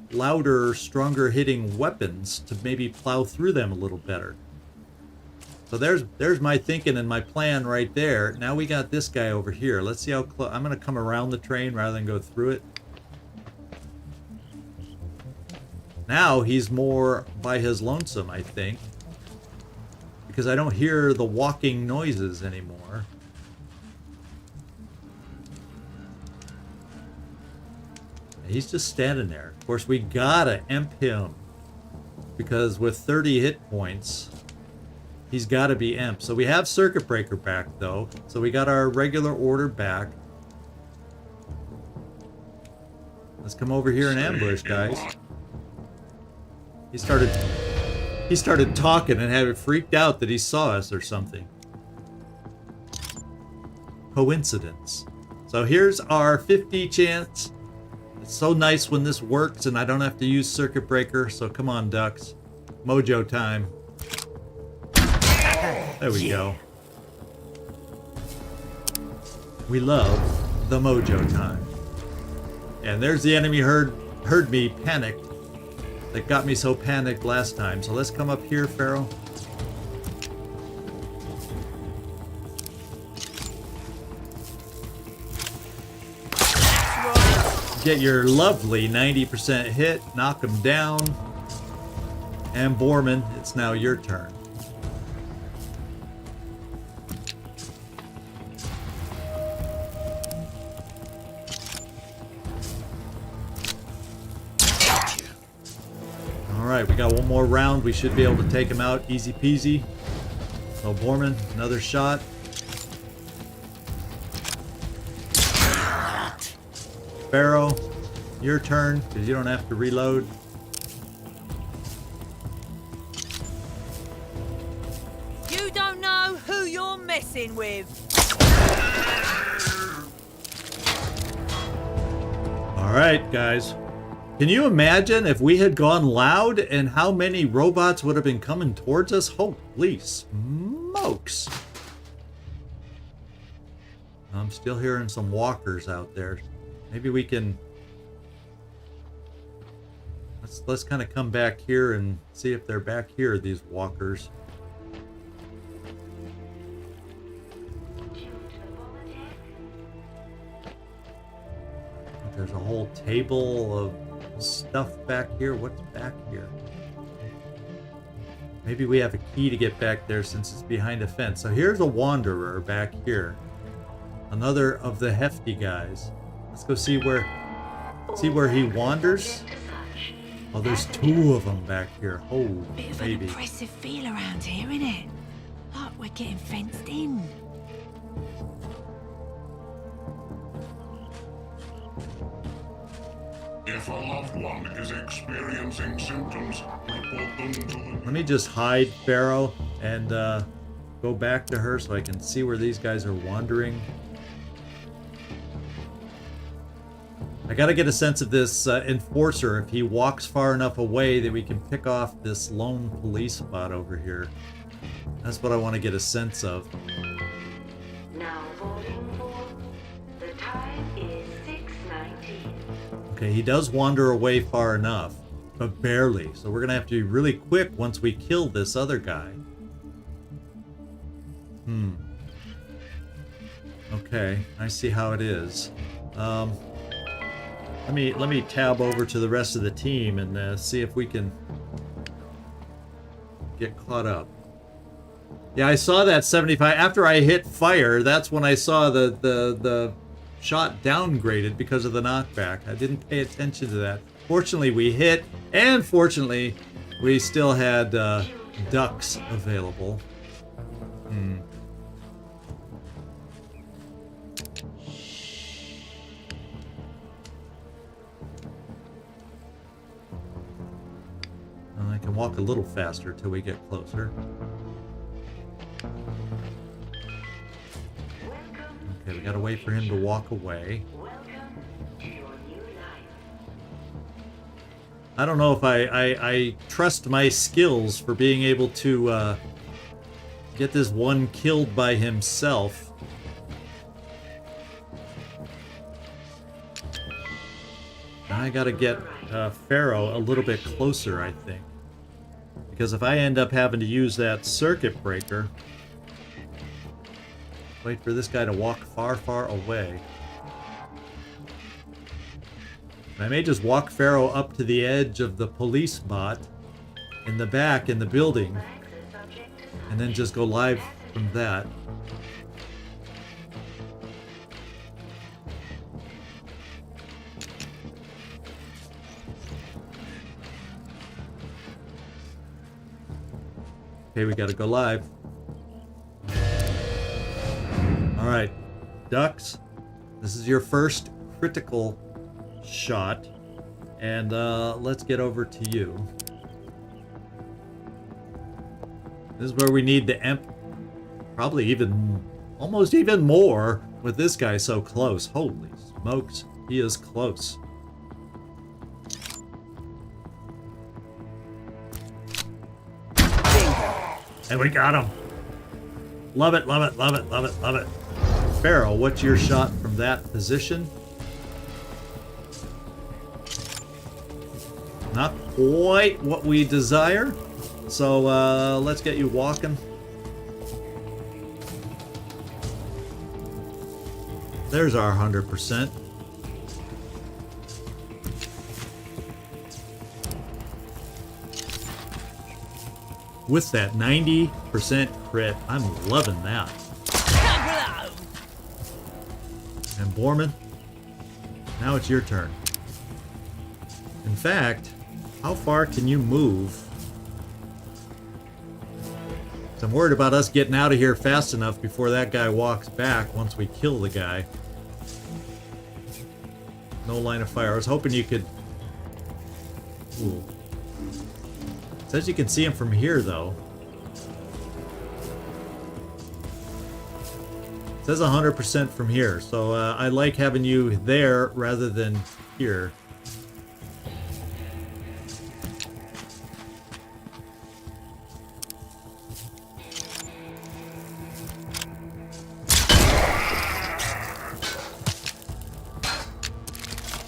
louder, stronger hitting weapons to maybe plow through them a little better. So there's my thinking and my plan right there. Now we got this guy over here. Let's see how close... I'm going to come around the train rather than go through it. Now he's more by his lonesome, I think. Because I don't hear the walking noises anymore. He's just standing there. Of course, we gotta EMP him. Because with 30 hit points, he's gotta be EMP. So we have Circuit Breaker back, though. So we got our regular order back. Let's come over here and ambush, guys. He started talking and had it freaked out that he saw us or something. Coincidence. So here's our 50 chance. It's so nice when this works and I don't have to use Circuit Breaker. So come on, Ducks. Mojo time. There we go. We love the mojo time. And there's the enemy heard me panicked. That got me so panicked last time. So let's come up here, Pharaoh. Get your lovely 90% hit. Knock him down. And Borman, it's now your turn. Alright, we got one more round. We should be able to take him out easy peasy. So Borman, another shot. Pharaoh, your turn, because you don't have to reload. messing with. All right, guys. Can you imagine if we had gone loud and how many robots would have been coming towards us? Holy smokes. I'm still hearing some walkers out there. Maybe we can... Let's kind of come back here and see if they're back here, these walkers. There's a whole table of stuff back here. What's back here? Maybe we have a key to get back there since it's behind a fence. So here's a wanderer back here. Another of the hefty guys. Let's go see where he wanders. Oh, there's two of them back here. Oh, Bit of baby. an oppressive feel around here, innit? Like we're getting fenced in. If a loved one is experiencing symptoms, report them to the... Let me just hide Pharaoh and go back to her so I can see where these guys are wandering. I gotta get a sense of this enforcer, if he walks far enough away that we can pick off this lone police spot over here. That's what I want to get a sense of. Now voting for. The time is 6:19. Okay, he does wander away far enough, but barely. So we're gonna have to be really quick once we kill this other guy. Okay, I see how it is. Let me tab over to the rest of the team and see if we can get caught up. Yeah, I saw that 75 after I hit fire. That's when I saw the shot downgraded because of the knockback. I didn't pay attention to that. Fortunately, we hit, and fortunately, we still had ducks available. I can walk a little faster till we get closer. Okay, we gotta wait for him to walk away. I don't know if I trust my skills for being able to get this one killed by himself. Now I gotta get Pharaoh a little bit closer, I think. Because if I end up having to use that circuit breaker, wait for this guy to walk far, far away. I may just walk Pharaoh up to the edge of the police bot in the back in the building, and then just go live from that. Okay, we gotta go live. Alright, Ducks, this is your first critical shot, and let's get over to you. This is where we need the probably even, almost even more with this guy so close. Holy smokes, he is close. And we got him. Love it, love it, love it, love it, love it. Pharaoh, what's your shot from that position? Not quite what we desire. So let's get you walking. There's our 100%. With that 90% crit, I'm loving that. And Borman, now it's your turn. In fact, how far can you move? So I'm worried about us getting out of here fast enough before that guy walks back once we kill the guy. No line of fire. I was hoping you could... Ooh. It says you can see him from here, though. It says 100% from here, so I like having you there rather than here.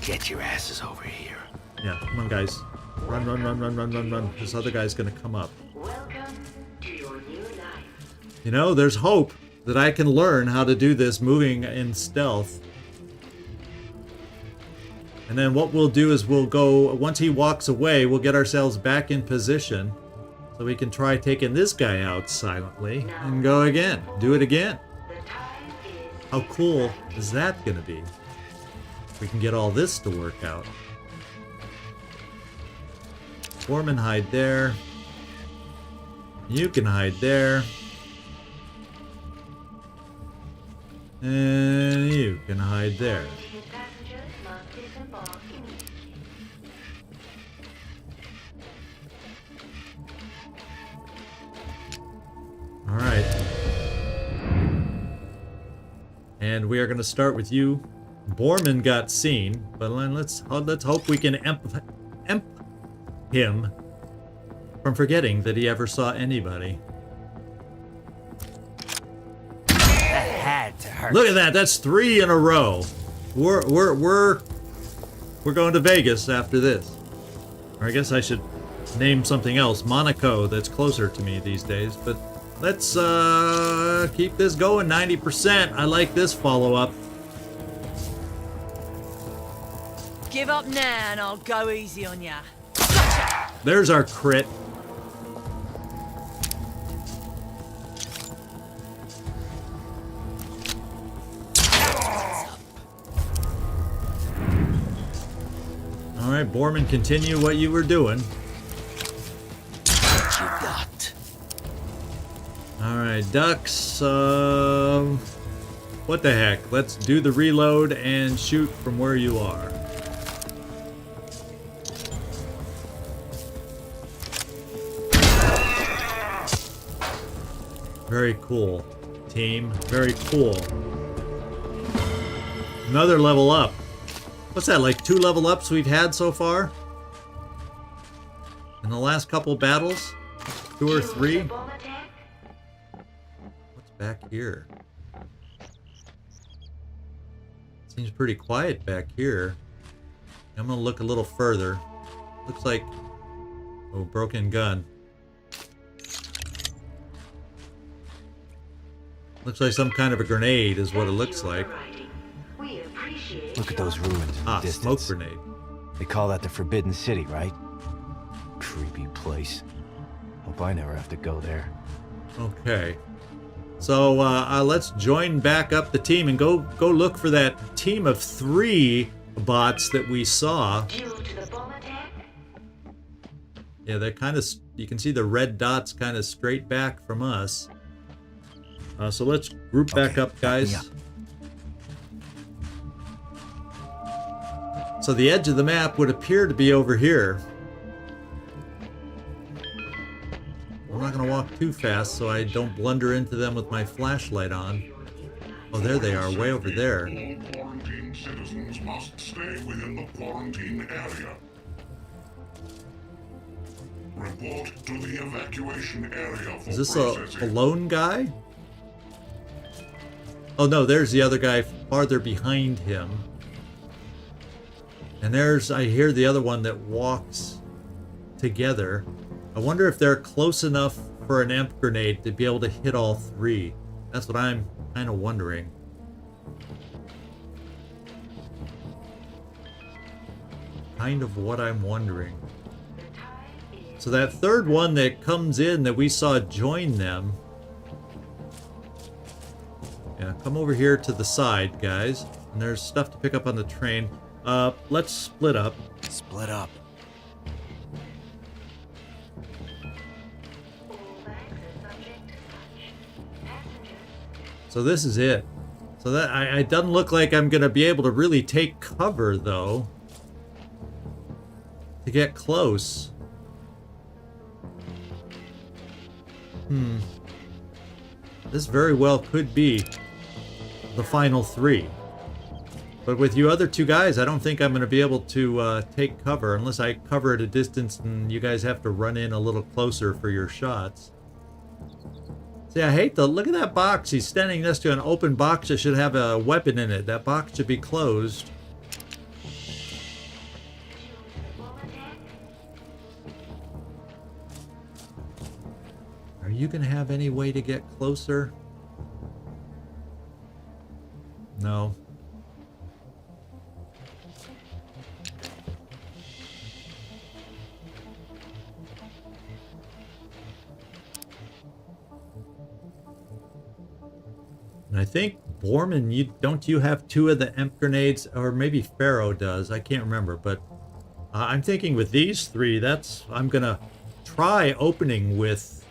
Get your asses over here. Yeah, come on, guys. Run, run, run, run, run, run, run. This other guy's gonna come up. Welcome to your new life. You know, there's hope that I can learn how to do this moving in stealth. And then what we'll do is we'll go, once he walks away, we'll get ourselves back in position so we can try taking this guy out silently and go again. Do it again. The time is How cool is that gonna be? We can get all this to work out. Foreman, hide there. You can hide there. And you can hide there. passengers must disembark immediately. All right. And we are going to start with you. Borman got seen, but let's hope we can emp him from forgetting that he ever saw anybody. That had to hurt. Look at that! That's 3 in a row. We're going to Vegas after this. Or I guess I should name something else, Monaco. That's closer to me these days. But let's keep this going. 90%. I like this follow-up. Give up now and I'll go easy on ya. There's our crit. All right, Borman, continue what you were doing. What you got? All right, ducks. What the heck? Let's do the reload and shoot from where you are. Very cool, team. Very cool. Another level up. What's that, like 2 level ups we've had so far? In the last couple battles? 2 or 3? What's back here? Seems pretty quiet back here. I'm gonna look a little further. Looks like... Oh, broken gun. Looks like some kind of a grenade is what it looks like. Look at those ruins in the Ah, distance. smoke grenade. They call that the Forbidden City, right? Creepy place. Hope I never have to go there. Okay. So let's join back up the team and go look for that team of 3 bots that we saw. Yeah, they're kind of, you can see the red dots kind of straight back from us. So let's group back up, guys. So the edge of the map would appear to be over here. I'm not going to walk too fast so I don't blunder into them with my flashlight on. Oh, there they are, way over there. All quarantined citizens must stay within the quarantine area. Report to the evacuation area for Is this processing. a lone guy? Oh no, there's the other guy farther behind him. And there's, I hear the other one that walks together. I wonder if they're close enough for an amp grenade to be able to hit all 3. That's what I'm kind of wondering. Kind of what I'm wondering. So that third one that comes in that we saw join them. Yeah, come over here to the side, guys. And there's stuff to pick up on the train. Let's split up. Split up. So this is it. So that it doesn't look like I'm gonna be able to really take cover though. To get close. This very well could be the final 3. But with you other 2 guys, I don't think I'm going to be able to take cover unless I cover at a distance and you guys have to run in a little closer for your shots. See, I hate the... Look at that box. He's standing next to an open box that should have a weapon in it. That box should be closed. Are you going to have any way to get closer? No. And I think, Borman, don't you have 2 of the EMP grenades? Or maybe Pharaoh does. I can't remember. But I'm thinking with these 3, I'm going to try opening with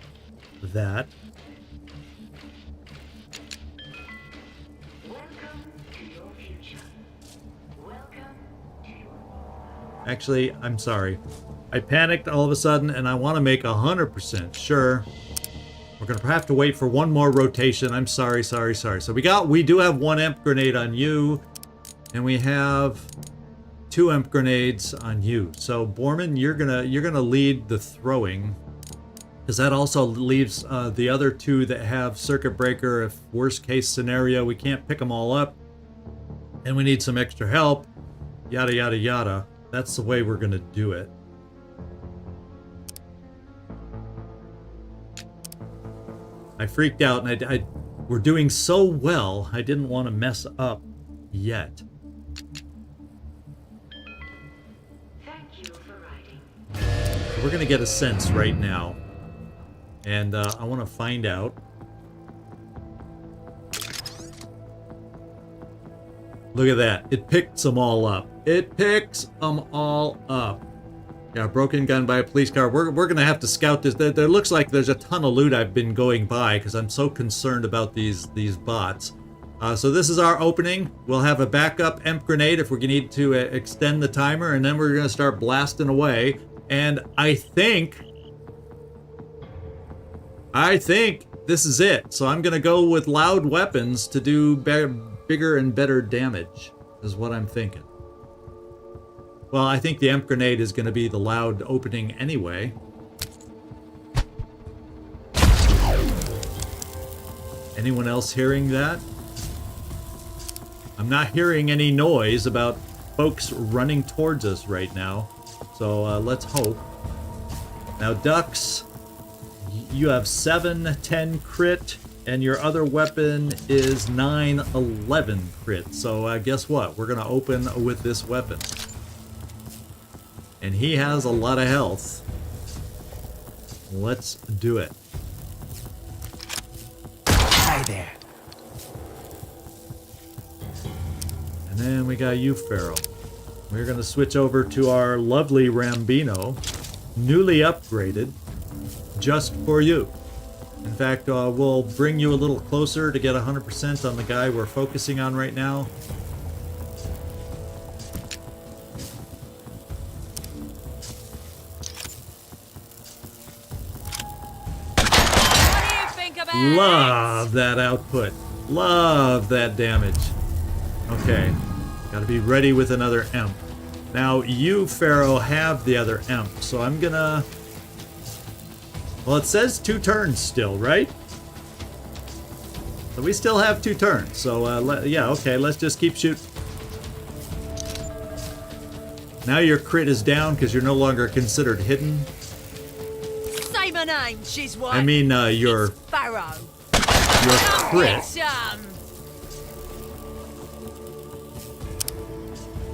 that. Actually, I'm sorry. I panicked all of a sudden, and I want to make 100% sure. We're going to have to wait for one more rotation. I'm sorry. So we do have 1 EMP grenade on you, and we have 2 EMP grenades on you. So Borman, you're gonna lead the throwing, because that also leaves the other 2 that have circuit breaker. If worst case scenario, we can't pick them all up, and we need some extra help. Yada yada yada. That's the way we're gonna do it. I freaked out, and we're doing so well, I didn't want to mess up yet. Thank you for writing. So we're going to get a sense right now. And I want to find out. Look at that. It picks them all up. It picks them all up. Yeah, broken gun by a police car. We're going to have to scout this. There looks like there's a ton of loot I've been going by because I'm so concerned about these bots. So this is our opening. We'll have a backup EMP grenade if we need to extend the timer, and then we're going to start blasting away. And I think this is it. So I'm going to go with loud weapons to do bigger and better damage, is what I'm thinking. Well, I think the EMP grenade is going to be the loud opening anyway. Anyone else hearing that? I'm not hearing any noise about folks running towards us right now. So let's hope. Now, Ducks, you have 7-10 crit, and your other weapon is 9-11 crit. So guess what? We're going to open with this weapon. And he has a lot of health. Let's do it. Hi there. And then we got you, Pharaoh. We're going to switch over to our lovely Rambino, newly upgraded, just for you. In fact, we'll bring you a little closer to get 100% on the guy we're focusing on right now. Love that output. Love that damage. Okay. Gotta be ready with another EMP. Now, you, Pharaoh, have the other EMP, so I'm gonna... Well, it says 2 turns still, right? So we still have 2 turns, so yeah, okay, let's just keep shooting. Now your crit is down because you're no longer considered hidden. Say my name, she's what? I mean, your Pharaoh. Your crit.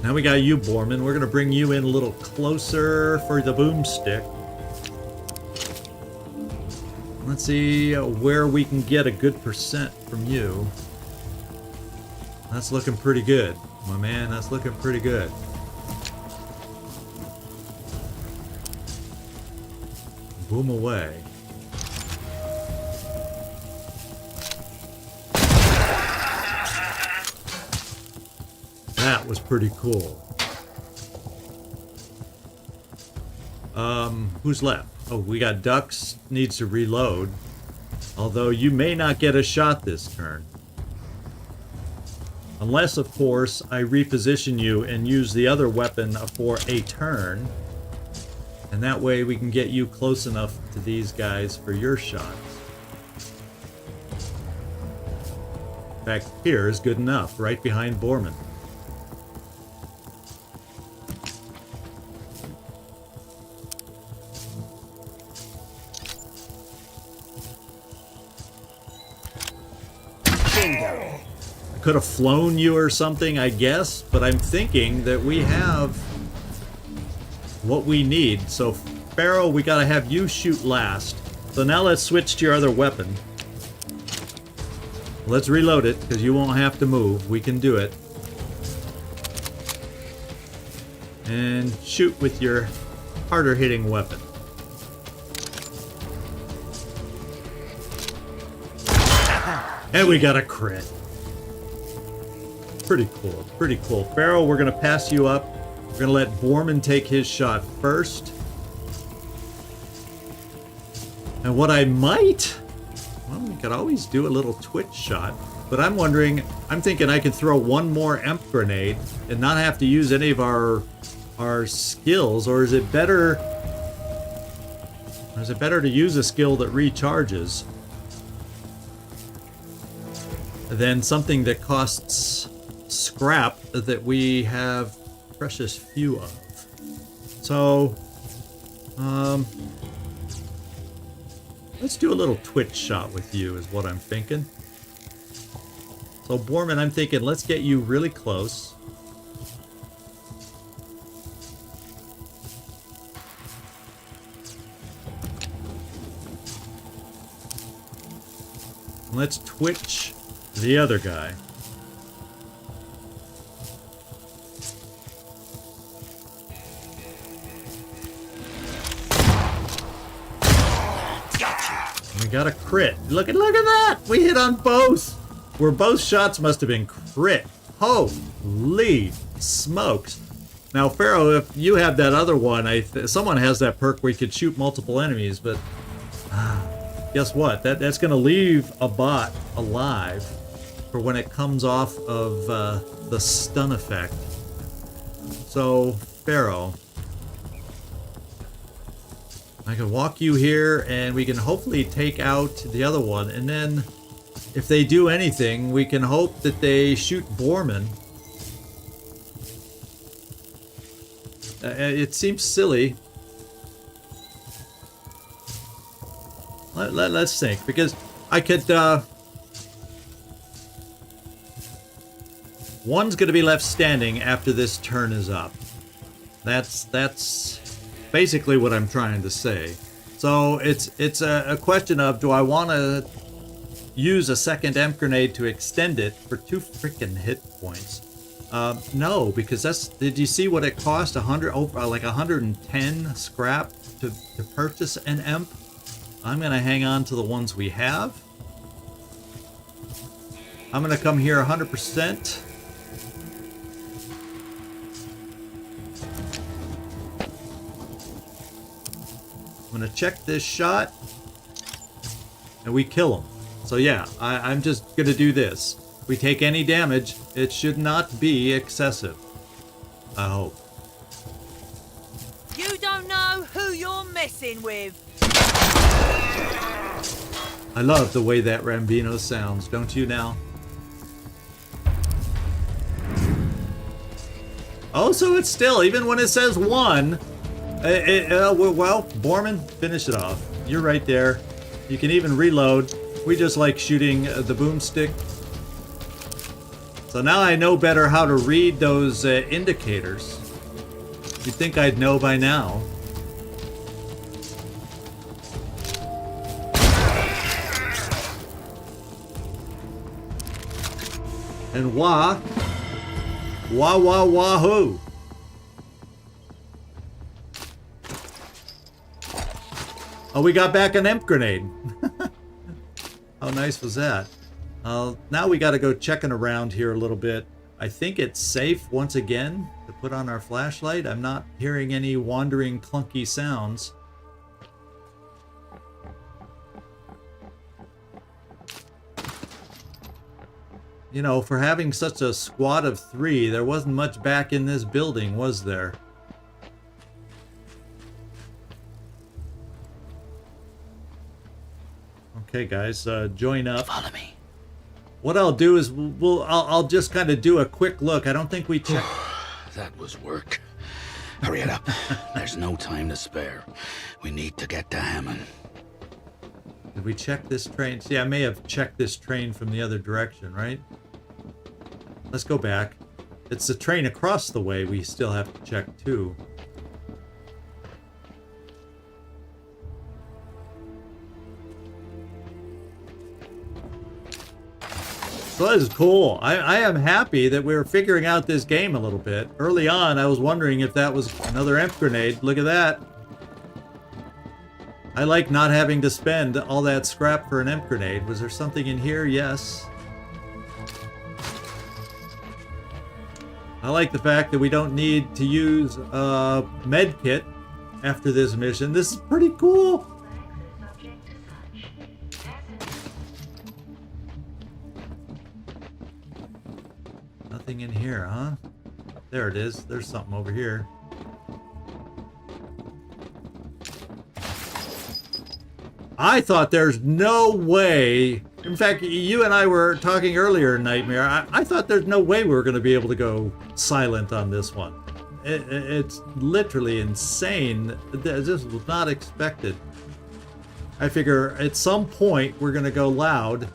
Now we got you, Borman. We're gonna bring you in a little closer for the boomstick. Let's see where we can get a good percent from you. That's looking pretty good, my man. That's looking pretty good. Boom away. That was pretty cool. Who's left? Oh, we got Ducks, needs to reload. Although you may not get a shot this turn. Unless, of course, I reposition you and use the other weapon for a turn. And that way we can get you close enough to these guys for your shots. In fact, here is good enough, right behind Borman. Bingo. I could have flown you or something, I guess, but I'm thinking that we have what we need. So, Pharaoh, we gotta have you shoot last. So now let's switch to your other weapon. Let's reload it, because you won't have to move. We can do it. And shoot with your harder hitting weapon. And we got a crit. Pretty cool, pretty cool. Pharaoh, we're gonna pass you up. We're gonna let Borman take his shot first. And what I might... Well, we could always do a little twitch shot. But I'm wondering... I'm thinking I could throw one more EMP grenade and not have to use any of our skills. Or is it better... Or is it better to use a skill that recharges than something that costs scrap that we have precious few of? So, let's do a little twitch shot with you is what I'm thinking. So Borman, I'm thinking let's get you really close. Let's twitch the other guy. We got a crit. Look at that! We hit on both! Where both shots must have been crit. Holy smokes. Now, Pharaoh, if you have that other one, someone has that perk where you could shoot multiple enemies, but guess what? That's going to leave a bot alive for when it comes off of the stun effect. So, Pharaoh, I can walk you here and we can hopefully take out the other one, and then if they do anything, we can hope that they shoot Borman. It seems silly. Let's think, because I could one's gonna be left standing after this turn is up. That's basically what I'm trying to say. So it's a question of, do I want to use a second EMP grenade to extend it for 2 freaking hit points? No, because did you see what it cost? 110 scrap to purchase an EMP? I'm gonna hang on to the ones we have. I'm gonna come here 100%. I'm gonna check this shot, and we kill him. So yeah, I'm just gonna do this. If we take any damage, it should not be excessive. I hope. You don't know who you're messing with. I love the way that Rambino sounds, don't you now? Oh, so it's still, even when it says 1, well, Borman, finish it off. You're right there. You can even reload. We just like shooting the boomstick. So now I know better how to read those indicators. You'd think I'd know by now. And wahoo. Oh, we got back an EMP grenade. How nice was that? Now we got to go checking around here a little bit. I think it's safe once again to put on our flashlight. I'm not hearing any wandering clunky sounds. You know, for having such a squad of 3, there wasn't much back in this building, was there? Okay, guys, join up. Follow me. What I'll do is I'll just kind of do a quick look. I don't think we checked. That was work. Hurry it up. There's no time to spare. We need to get to Hammond. Did we check this train? See, I may have checked this train from the other direction, right? Let's go back. It's the train across the way we still have to check too. So that is cool. I am happy that we're figuring out this game a little bit. Early on, I was wondering if that was another imp grenade. Look at that. I like not having to spend all that scrap for an imp grenade. Was there something in here? Yes. I like the fact that we don't need to use a med kit after this mission. This is pretty cool. Nothing in here, huh? There it is. There's something over here. I thought there's no way. In fact, you and I were talking earlier in Nightmare. I thought there's no way we were going to be able to go silent on this one. It's literally insane. This was not expected. I figure at some point we're going to go loud.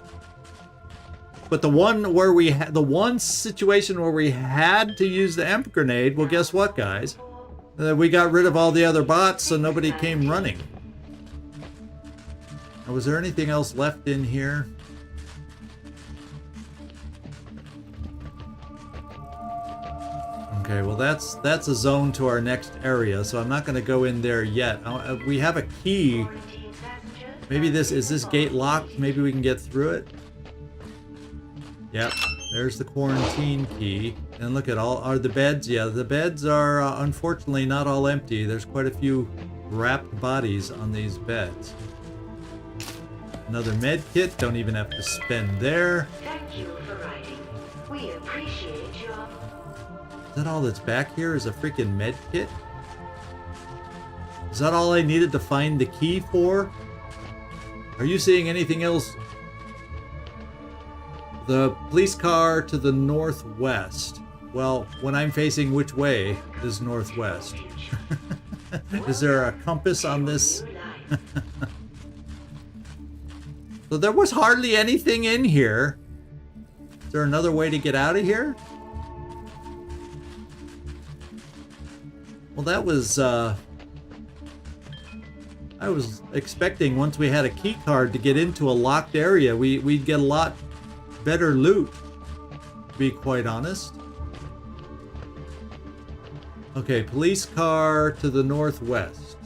But the one situation where we had to use the imp grenade, well, guess what, guys? We got rid of all the other bots, so nobody came running. Was there anything else left in here? Okay, well that's a zone to our next area, so I'm not going to go in there yet. We have a key. Maybe is this gate locked? Maybe we can get through it. Yep, there's the quarantine key. And look at are the beds? Yeah, the beds are unfortunately not all empty. There's quite a few wrapped bodies on these beds. Another med kit, don't even have to spend there. Thank you for writing. We appreciate your... Is that all that's back here is a freaking med kit? Is that all I needed to find the key for? Are you seeing anything else? The police car to the northwest. Well, when I'm facing which way is northwest? Is there a compass on this? So there was hardly anything in here. Is there another way to get out of here? Well, that was, I was expecting once we had a key card to get into a locked area, we'd get a lot better loot, to be quite honest. Okay, police car to the northwest.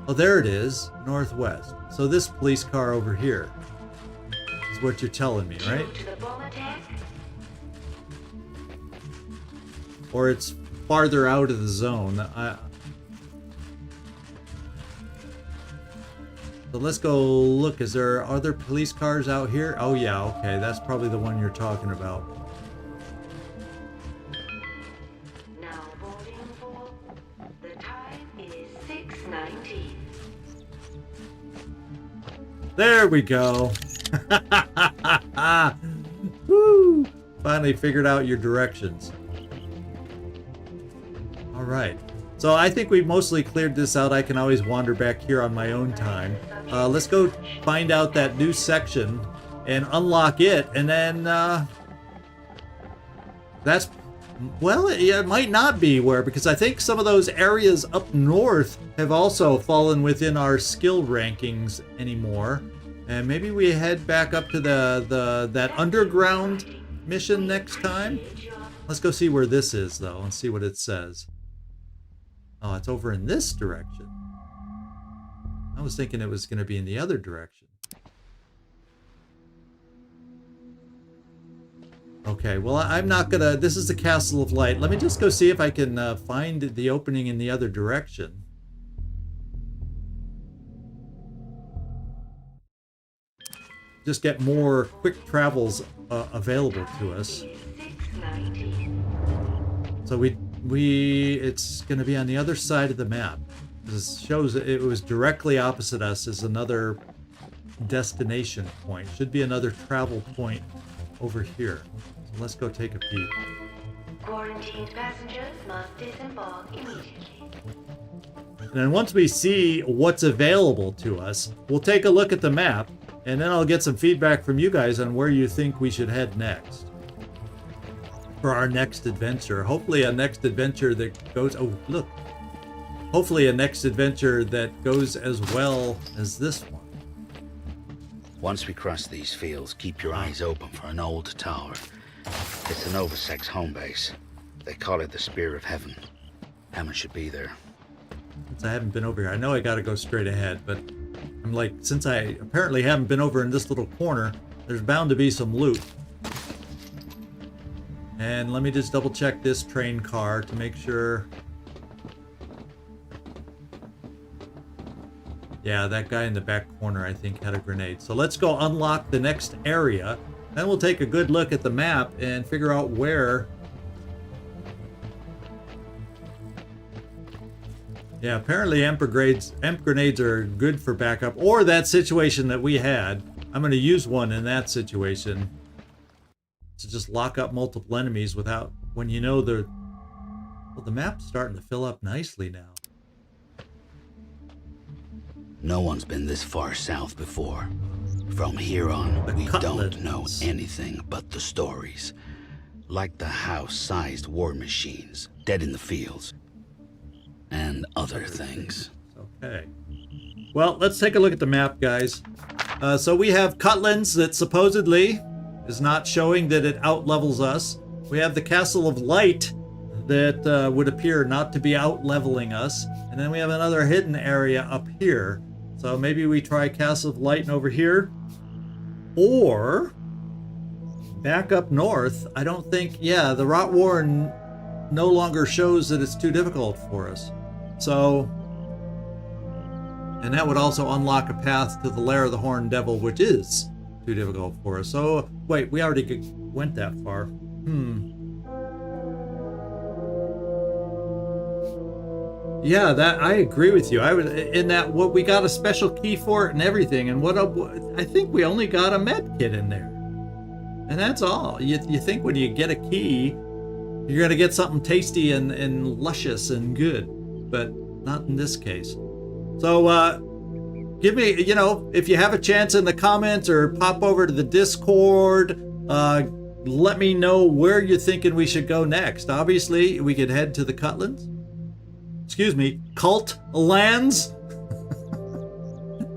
Oh, there it is, northwest. So this police car over here is what you're telling me, right? Or it's farther out of the zone. So let's go look. Is there other police cars out here? Oh yeah, okay. That's probably the one you're talking about. Now boarding for... The time is 6:19. There we go. Woo! Finally figured out your directions. All right. So I think we've mostly cleared this out. I can always wander back here on my own time. Let's go find out that new section and unlock it. And then that's... Well, it might not be where, because I think some of those areas up north have also fallen within our skill rankings anymore. And maybe we head back up to that underground mission next time. Let's go see where this is, though, and see what it says. Oh, it's over in this direction. I was thinking it was going to be in the other direction. Okay, well, I'm not gonna... This is the Castle of Light. Let me just go see if I can find the opening in the other direction. just get more quick travels available to us. So it's going to be on the other side of the map. This shows it was directly opposite us is another destination point. Should be another travel point over here. So let's go take a peek. Quarantined passengers must disembark immediately. And then once we see what's available to us, we'll take a look at the map, and then I'll get some feedback from you guys on where you think we should head next. For our next adventure. Hopefully a next adventure that goes... Oh, look. Hopefully a next adventure that goes as well as this one. Once we cross these fields, keep your eyes open for an old tower. It's an Oversex home base. They call it the Spear of Heaven. Hammond should be there. Since I haven't been over here, I know I gotta go straight ahead, but I'm like, since I apparently haven't been over in this little corner, there's bound to be some loot. And let me just double check this train car to make sure. Yeah, that guy in the back corner, I think, had a grenade. So let's go unlock the next area. Then we'll take a good look at the map and figure out where. Yeah, apparently amp grenades are good for backup. Or that situation that we had. I'm going to use one in that situation. To just lock up multiple enemies without, when you know the... Well, the map's starting to fill up nicely now. No one's been this far south before. From here on, we don't know anything but the stories. Like the house-sized war machines, dead in the fields. And other things. Okay. Well, let's take a look at the map, guys. So we have Cutlands that supposedly is not showing that it outlevels us. We have the Castle of Light that would appear not to be outleveling us. And then we have another hidden area up here. So maybe we try Castle of Light over here. Or back up north. I don't think, yeah, the Rot Warren no longer shows that it's too difficult for us. So, and that would also unlock a path to the Lair of the Horned Devil, which is too difficult for us. So, wait, we already went that far. Yeah, that I agree with you. I would in that what we got a special key for it and everything, and I think we only got a med kit in there, and that's all. You think when you get a key, you're gonna get something tasty and luscious and good, but not in this case. So give me, if you have a chance in the comments or pop over to the Discord, let me know where you're thinking we should go next. Obviously, we could head to the Cutlands. Excuse me, Cult Lands.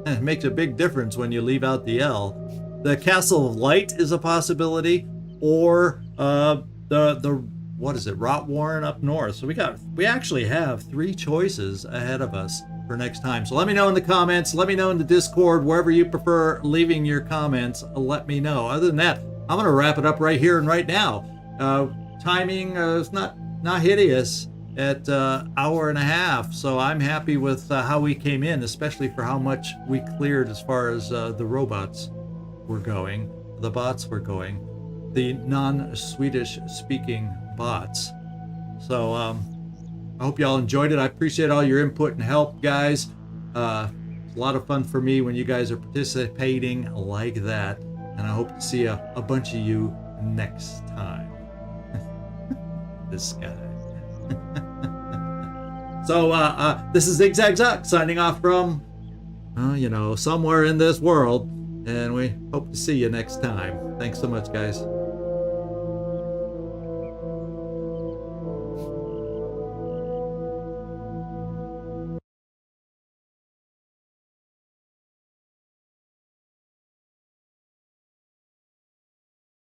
It makes a big difference when you leave out the L. The Castle of Light is a possibility, or the what is it, Rot Warren up north. So we actually have 3 choices ahead of us for next time. So let me know in the comments, let me know in the Discord, wherever you prefer leaving your comments, let me know. Other than that, I'm gonna wrap it up right here and right now. Timing is not hideous at hour and a half, so I'm happy with how we came in, especially for how much we cleared as far as the robots were going, the bots were going, the non-Swedish speaking bots. So I hope y'all enjoyed it. I appreciate all your input and help, guys. It's a lot of fun for me when you guys are participating like that, and I hope to see a bunch of you next time. This guy. So this is Zigzag Zuck signing off from somewhere in this world, and we hope to see you next time. Thanks so much, guys.